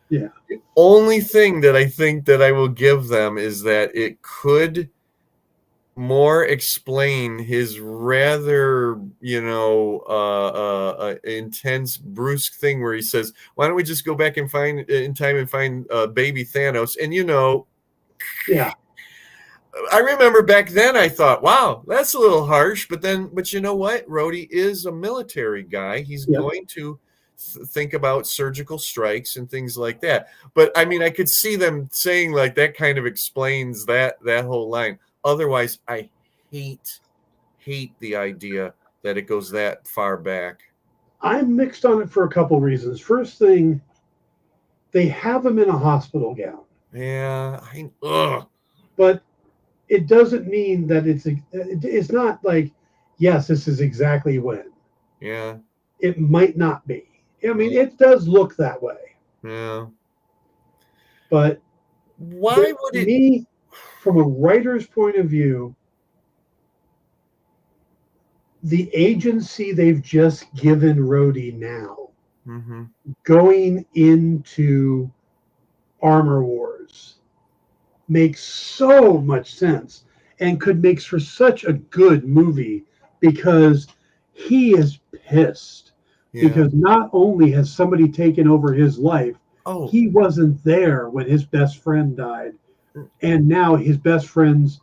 Yeah. The only thing that I think that I will give them is that it could more explain his rather, intense, brusque thing where he says, "Why don't we just go back and find baby Thanos?" And yeah, I remember back then I thought, wow, that's a little harsh. But you know what? Rhodey is a military guy. He's Yep. going to think about surgical strikes and things like that. But I mean, I could see them saying like that kind of explains that whole line. Otherwise, I hate the idea that it goes that far back. I'm mixed on it for a couple reasons. First thing, they have him in a hospital gown, Yeah, ugh. but it doesn't mean that it's not like, yes, this is exactly when. Yeah, It might not be. I mean, it does look that way, yeah. but Why would it? me, from a writer's point of view, the agency they've just given Rhodey now, Mm-hmm. going into Armor Wars, makes so much sense and could make for such a good movie because he is pissed Yeah. because not only has somebody taken over his life, Oh, he wasn't there when his best friend died, mm, and now his best friend's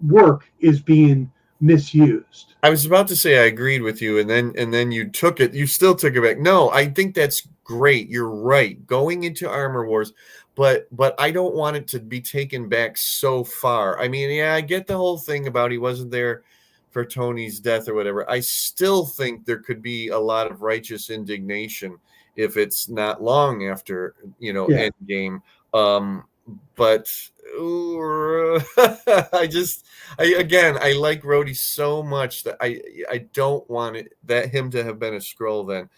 work is being misused. I was about to say I agreed with you, and then you took it. You still took it back. No, I think that's great. You're right. Going into Armor Wars, but I don't want it to be taken back so far. I mean, yeah, I get the whole thing about he wasn't there for Tony's death or whatever. I still think there could be a lot of righteous indignation if it's not long after, Yeah, Endgame. But I like Rhodey so much that I don't want him to have been a Skrull then.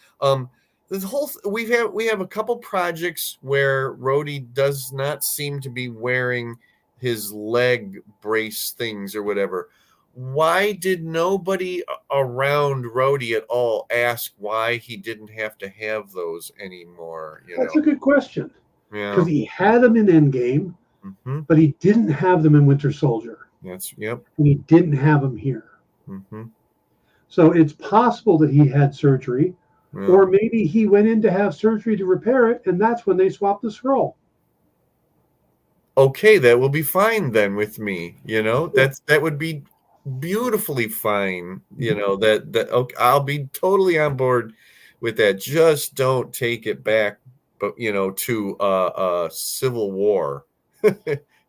The whole we have a couple projects where Rhodey does not seem to be wearing his leg brace things or whatever. Why did nobody around Rhodey at all ask why he didn't have to have those anymore? that's a good question because Yeah. he had them in Endgame, Mm-hmm. but he didn't have them in Winter Soldier, Yep. and he didn't have them here. Mm-hmm. So it's possible that he had surgery, Yeah. or maybe he went in to have surgery to repair it, and that's when they swapped the scroll. Okay, that will be fine then with me. That would be beautifully fine. That okay, I'll be totally on board with that. Just don't take it back, but to Civil War.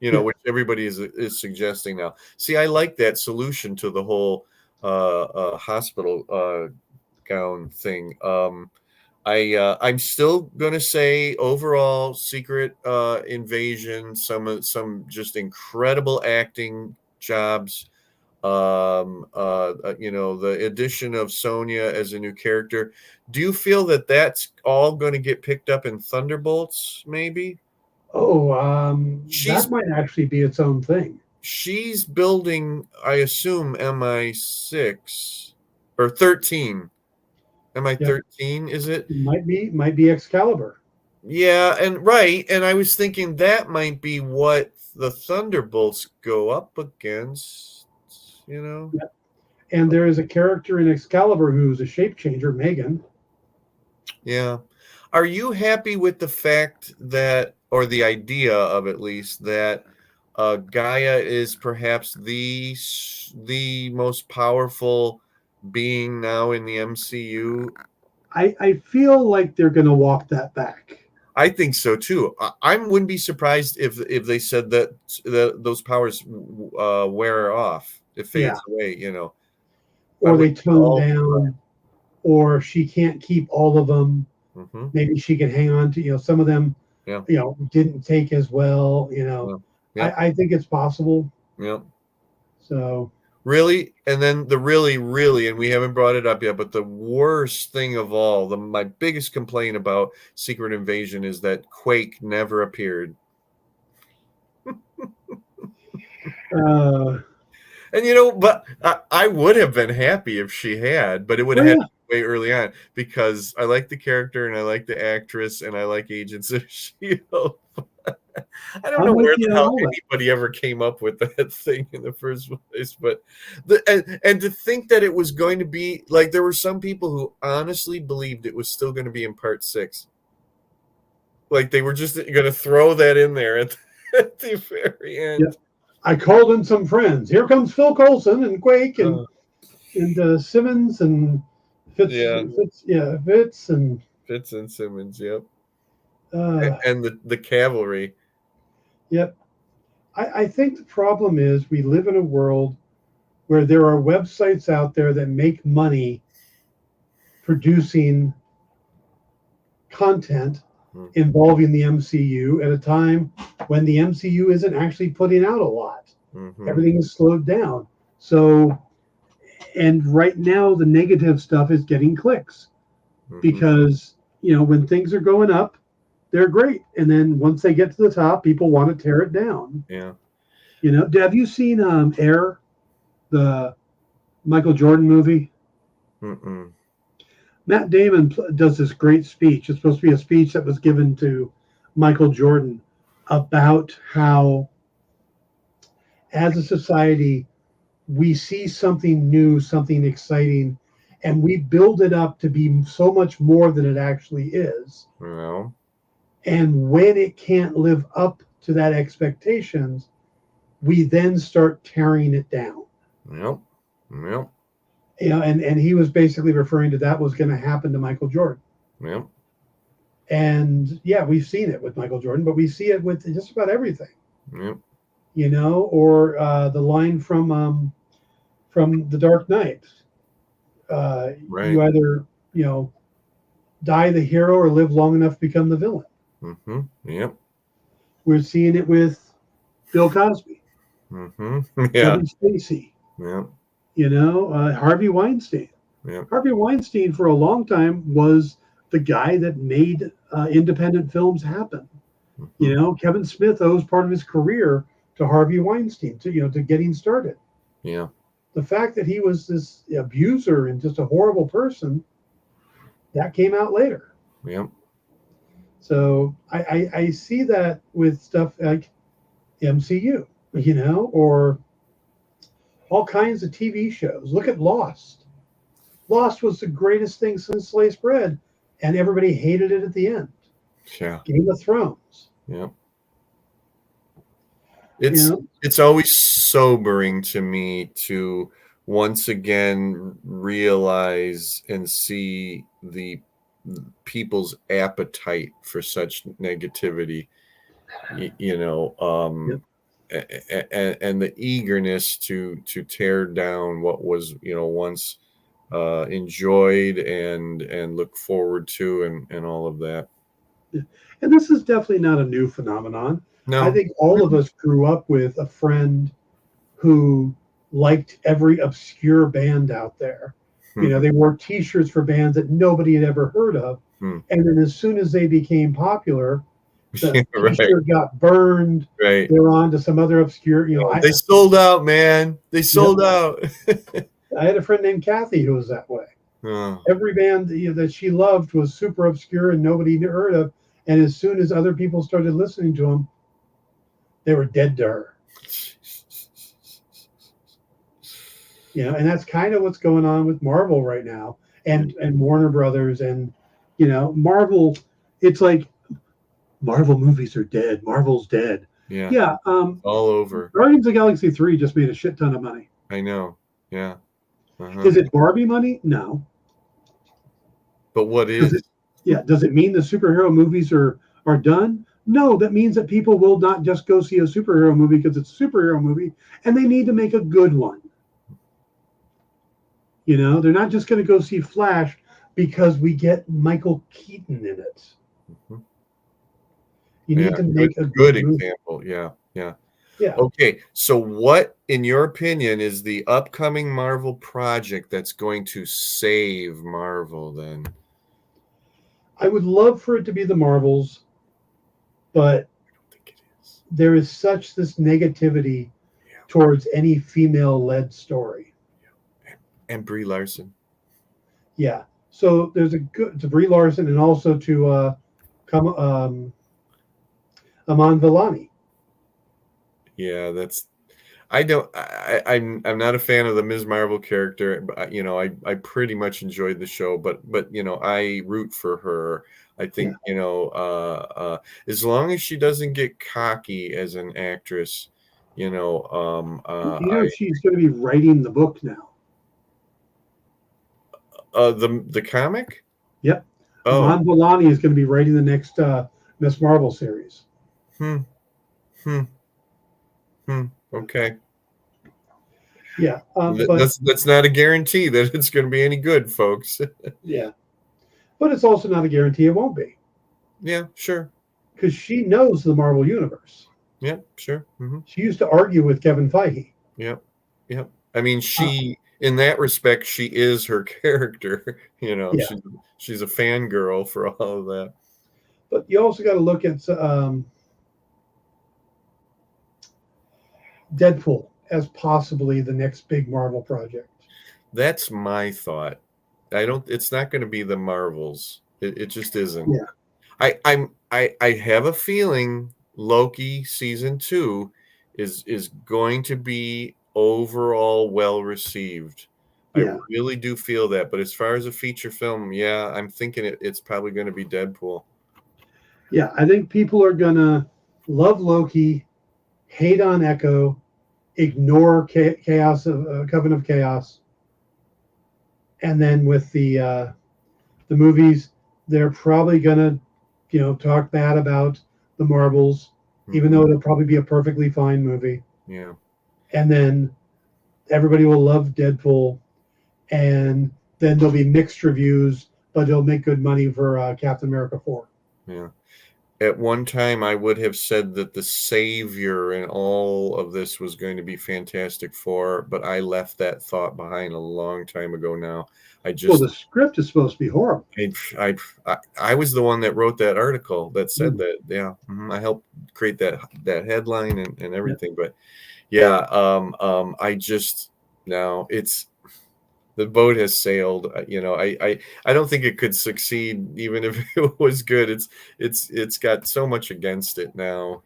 Yeah. Which everybody is suggesting now. See, I like that solution to the whole hospital gown thing. I'm still gonna say overall Secret Invasion, some just incredible acting jobs. The addition of Sonya as a new character. Do you feel that that's all going to get picked up in Thunderbolts? Maybe Oh, that she's might actually be its own thing. she's building, I assume, MI6 or 13. MI Yep. 13 is it? Might be Excalibur. Yeah, and I was thinking that might be what the Thunderbolts go up against, Yep. And there is a character in Excalibur who's a shape changer, Megan. Yeah. Are you happy with the fact that, or the idea of at least, that Gaia is perhaps the most powerful being now in the MCU? I feel like they're going to walk that back. I think so too. I wouldn't be surprised if they said that those powers wear off, it Yeah. fades away. I Or they would tone all. down, or she can't keep all of them. Mm-hmm. Maybe she can hang on to, some of them, Yeah. didn't take as well. Yeah. Yep. I think it's possible. Yep. So, Really, and then the really, and we haven't brought it up yet, but the worst thing of all, my biggest complaint about Secret Invasion is that Quake never appeared. uh, And but I would have been happy if she had, but it would have had to be way early on because I like the character and I like the actress and I like Agents of S.H.I.E.L.D. I don't I'm know with where you the on hell all that. anybody ever came up with that thing in the first place, but and to think that it was going to be like there were some people who honestly believed it was still going to be in part 6. Like they were just going to throw that in there at the very end. Yep. I called in some friends. Here comes Phil Coulson and Quake and Simmons and Yeah, Fitz and Fitz and Simmons. Yep, uh, and the cavalry. yep. I think the problem is we live in a world where there are websites out there that make money producing content Mhm. involving the MCU at a time when the MCU isn't actually putting out a lot. Mhm. Everything is slowed down. So, and right now the negative stuff is getting clicks Mhm. because, when things are going up, they're great. And then once they get to the top, people want to tear it down. Yeah. Have you seen Air, the Michael Jordan movie? Mm-mm. Matt Damon does this great speech. It's supposed to be a speech that was given to Michael Jordan about how, as a society, we see something new, something exciting, and we build it up to be so much more than it actually is. Well. And when it can't live up to that expectations, we then start tearing it down. Yep. Yep. And he was basically referring to that was going to happen to Michael Jordan. Yep. And yeah, we've seen it with Michael Jordan, but we see it with just about everything. Yep. Or the line from The Dark Knight. Right. You either die the hero or live long enough to become the villain. Mm-hmm. Yep. We're seeing it with Bill Cosby, Mm-hmm. Yeah. Kevin Spacey, Yep. Harvey Weinstein. Yep. Harvey Weinstein for a long time was the guy that made independent films happen. Mm-hmm. Kevin Smith owes part of his career to Harvey Weinstein, to getting started. Yeah. The fact that he was this abuser and just a horrible person, that came out later. Yep. So I see that with stuff like MCU, or all kinds of TV shows. Look at Lost. Lost was the greatest thing since sliced bread, and everybody hated it at the end. Yeah. Game of Thrones. Yep. You It's know, it's always sobering to me to once again realize and see the people's appetite for such negativity. Yep. And the eagerness to tear down what was once enjoyed and look forward to and all of that. And this is definitely not a new phenomenon. I No. think all of us grew up with a friend who liked every obscure band out there. Mhm. They wore T-shirts for bands that nobody had ever heard of, Hmm. and then as soon as they became popular, the Right. T-shirt got burned. Right. They're on to some other obscure. They sold out, man. They Yep, sold out. I had a friend named Kathy who was that way. Oh, Every band that she loved was super obscure and nobody heard of, and as soon as other people started listening to them, they were dead to her. And that's kind of what's going on with Marvel right now, and Warner Brothers, and Marvel. It's like Marvel movies are dead. Marvel's dead. yeah. Yeah. All over. Guardians of the Galaxy 3 just made a shit ton of money. I know. Yeah. Uh-huh. Is it Barbie money? No. But what is? Does it mean the superhero movies are done? No, that means that people will not just go see a superhero movie because it's a superhero movie, and they need to make a good one. They're not just going to go see Flash because we get Michael Keaton in it. Mhm. You need to make a good movie. example. Yeah. Yeah. Yeah. Okay. So what, in your opinion, is the upcoming Marvel project that's going to save Marvel then? I would love for it to be the Marvels, but I don't think it is. there is such this negativity towards any female-led story. And Brie Larson. Yeah. So there's to Brie Larson and also to Aman Vellani. Yeah, I'm not a fan of the Ms. Marvel character, but I pretty much enjoyed the show, but I root for her. I think as long as she doesn't get cocky as an actress, You know, She's going to be writing the book now. The comic. Yep. Oh. Iman Vellani is going to be writing the next Miss Marvel series. Okay. Yeah, that's not a guarantee that it's going to be any good, folks. Yeah, but it's also not a guarantee it won't be. Yeah, sure. Because she knows the Marvel universe. Yeah, sure. She used to argue with Kevin Feige. Yep. I mean, in that respect, she is her character. You know, Yeah. she's a fangirl for all of that. But you also got to look at Deadpool as possibly the next big Marvel project. That's my thought. It's not going to be the Marvels. It just isn't. Yeah. I have a feeling Loki season 2 is going to be overall well received. Yeah. I really do feel that. But as far as a feature film, yeah, I'm thinking it's probably going to be Deadpool. Yeah, I think people are gonna love Loki, hate on Echo, ignore Chaos of Coven of Chaos, and then with the movies, they're probably gonna, talk bad about the Marvels, even though it'll probably be a perfectly fine movie. Yeah. And then everybody will love Deadpool, and then there'll be mixed reviews, but it'll make good money for Captain America 4. Yeah. At one time, I would have said that the savior in all of this was going to be Fantastic Four, but I left that thought behind a long time ago now. Well, the script is supposed to be horrible. I was the one that wrote that article that said that. Yeah, I helped create that headline and everything. But yeah, I just now it's the boat has sailed. I don't think it could succeed even if it was good. It's got so much against it now.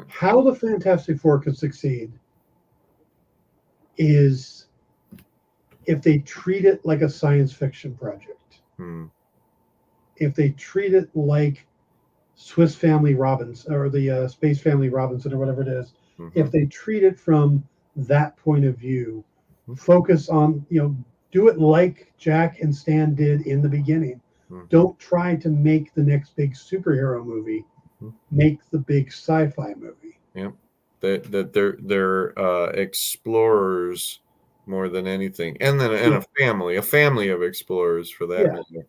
How the Fantastic Four could succeed is if they treat it like a science fiction project. If they treat it like Swiss Family Robinson or the Space Family Robinson or whatever it is, if they treat it from that point of view, focus on, do it like Jack and Stan did in the beginning. Don't try to make the next big superhero movie. Make the big sci-fi movie. Yeah, that they're explorers more than anything, and then a family of explorers for that matter.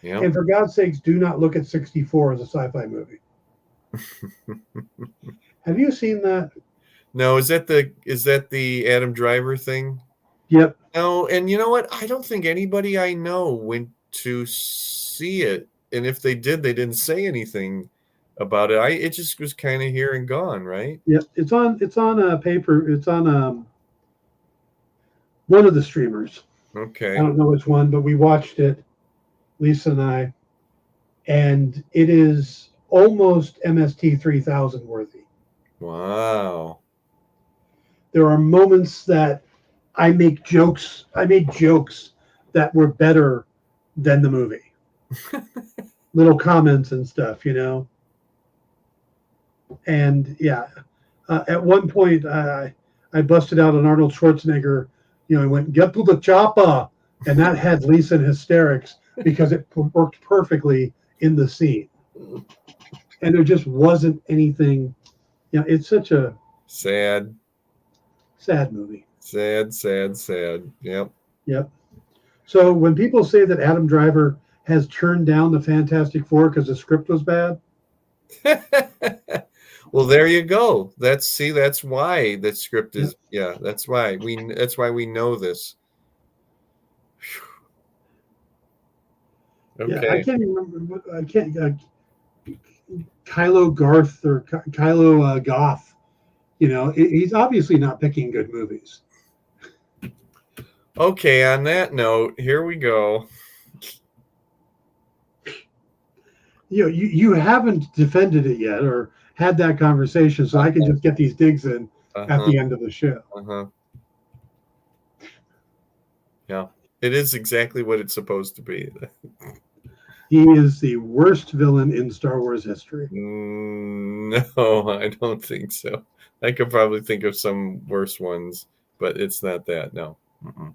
Yeah. And for God's sakes, do not look at 64 as a sci-fi movie. Have you seen that? No, is that the Adam Driver thing? Yep. No, and you know what? I don't think anybody I know went to see it, and if they did, they didn't say anything about it. It just was kind of here and gone, right? Yep. It's on a paper. It's on one of the streamers. Okay. I don't know which one, but we watched it, Lisa and I, and it is almost MST 3000 worthy. Wow. There are moments that I made jokes that were better than the movie. Little comments and stuff, And yeah, at one point I busted out an Arnold Schwarzenegger. I went, "Get to the chopper," and that had Lisa in hysterics because it worked perfectly in the scene. And there just wasn't anything. It's such a sad movie. Sad. Yep. So when people say that Adam Driver has turned down the Fantastic Four because the script was bad, well, there you go. That's why the script is. Yeah, that's why we know this. Okay. Yeah, I can't remember. I can't. Kylo Garth or Kylo Goth. He's obviously not picking good movies. Okay, on that note, here we go. You haven't defended it yet or had that conversation, so I can just get these digs in at the end of the show. Yeah, it is exactly what it's supposed to be. He is the worst villain in Star Wars history. No, I don't think so. I could probably think of some worse ones, but it's not that. No. Mm-mm.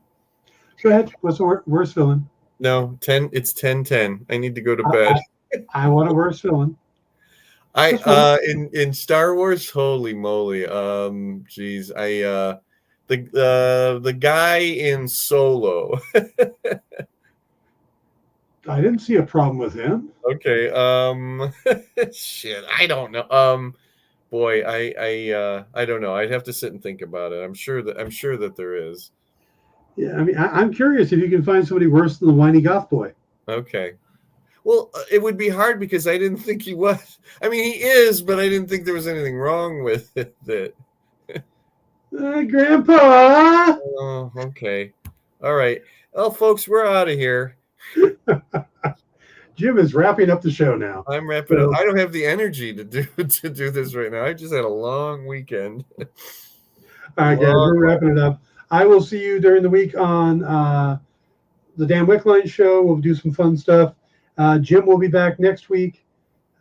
Go ahead. What's the worst villain? No, 10. It's 10:10. I need to go to I, bed. I want a worst villain. I Just one. in Star Wars, holy moly. Geez, the guy in Solo. I didn't see a problem with him. Okay. Shit, I don't know. Boy, I don't know. I'd have to sit and think about it. I'm sure that there is. Yeah, I mean, I'm curious if you can find somebody worse than the whiny goth boy. Okay. Well, it would be hard because I didn't think he was. I mean, he is, but I didn't think there was anything wrong with it. Grandpa! Oh, okay. All right. Well, folks, we're out of here. Jim is wrapping up the show now. I'm wrapping up. I don't have the energy to do this right now. I just had a long weekend. All right, guys, we're wrapping it up. I will see you during the week on the Dan Wickline show. We'll do some fun stuff. Jim will be back next week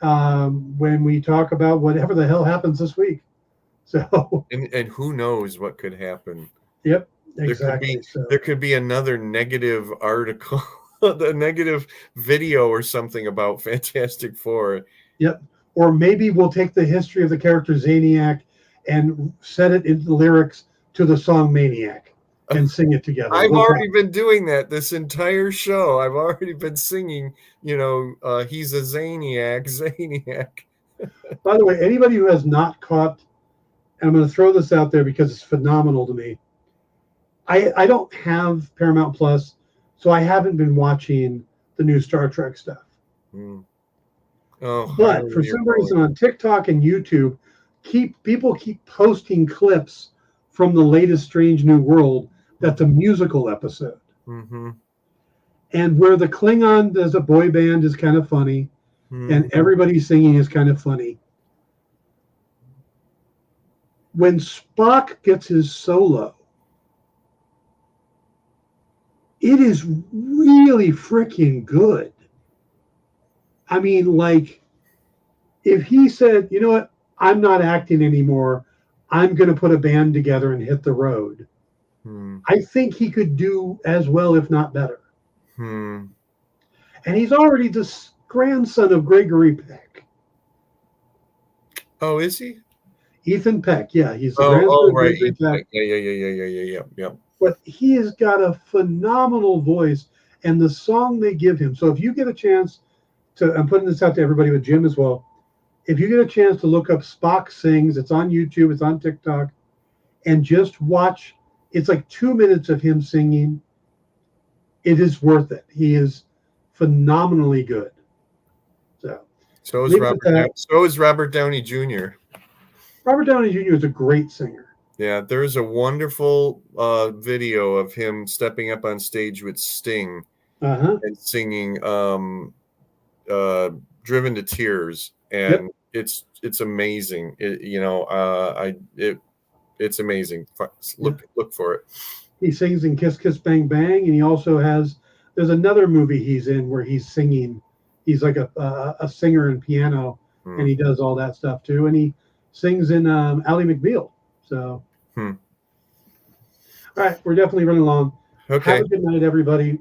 when we talk about whatever the hell happens this week. So and who knows what could happen. Yep, exactly. There could be another negative article, the negative video or something about Fantastic Four. Yep. Or maybe we'll take the history of the character Zaniac and set it into the lyrics to the song Maniac and sing it together. I've already been doing that this entire show. I've already been singing, he's a Zaniac. By the way, anybody who has not caught, and I'm going to throw this out there because it's phenomenal to me. I don't have Paramount Plus, so I haven't been watching the new Star Trek stuff. Mm. Oh, but for some reason on TikTok and YouTube, people keep posting clips from the latest Strange New World that's a musical episode. Mm-hmm. And where the Klingon does a boy band is kind of funny, and everybody singing is kind of funny. When Spock gets his solo, it is really freaking good. I mean, like, if he said, you know what, I'm not acting anymore, I'm going to put a band together and hit the road, I think he could do as well, if not better. And he's already the grandson of Gregory Peck. Oh, is he? Ethan Peck, yeah, he's the grandson of Gregory Peck. Yeah. But he has got a phenomenal voice, and the song they give him. So if you get a chance to, I'm putting this out to everybody with Jim as well. If you get a chance to look up Spock Sings, it's on YouTube, it's on TikTok, and just watch. It's like 2 minutes of him singing. It is worth it. He is phenomenally good. So is Robert Downey Jr. Robert Downey Jr. is a great singer. Yeah, there's a wonderful video of him stepping up on stage with Sting and singing "Driven to Tears," and it's amazing. It's amazing. Look for it. He sings in Kiss Kiss Bang Bang, and he also there's another movie he's in where he's singing. He's like a singer and piano, and he does all that stuff too. And he sings in Ally McBeal. So, all right, we're definitely running along. Okay. Have a good night, everybody.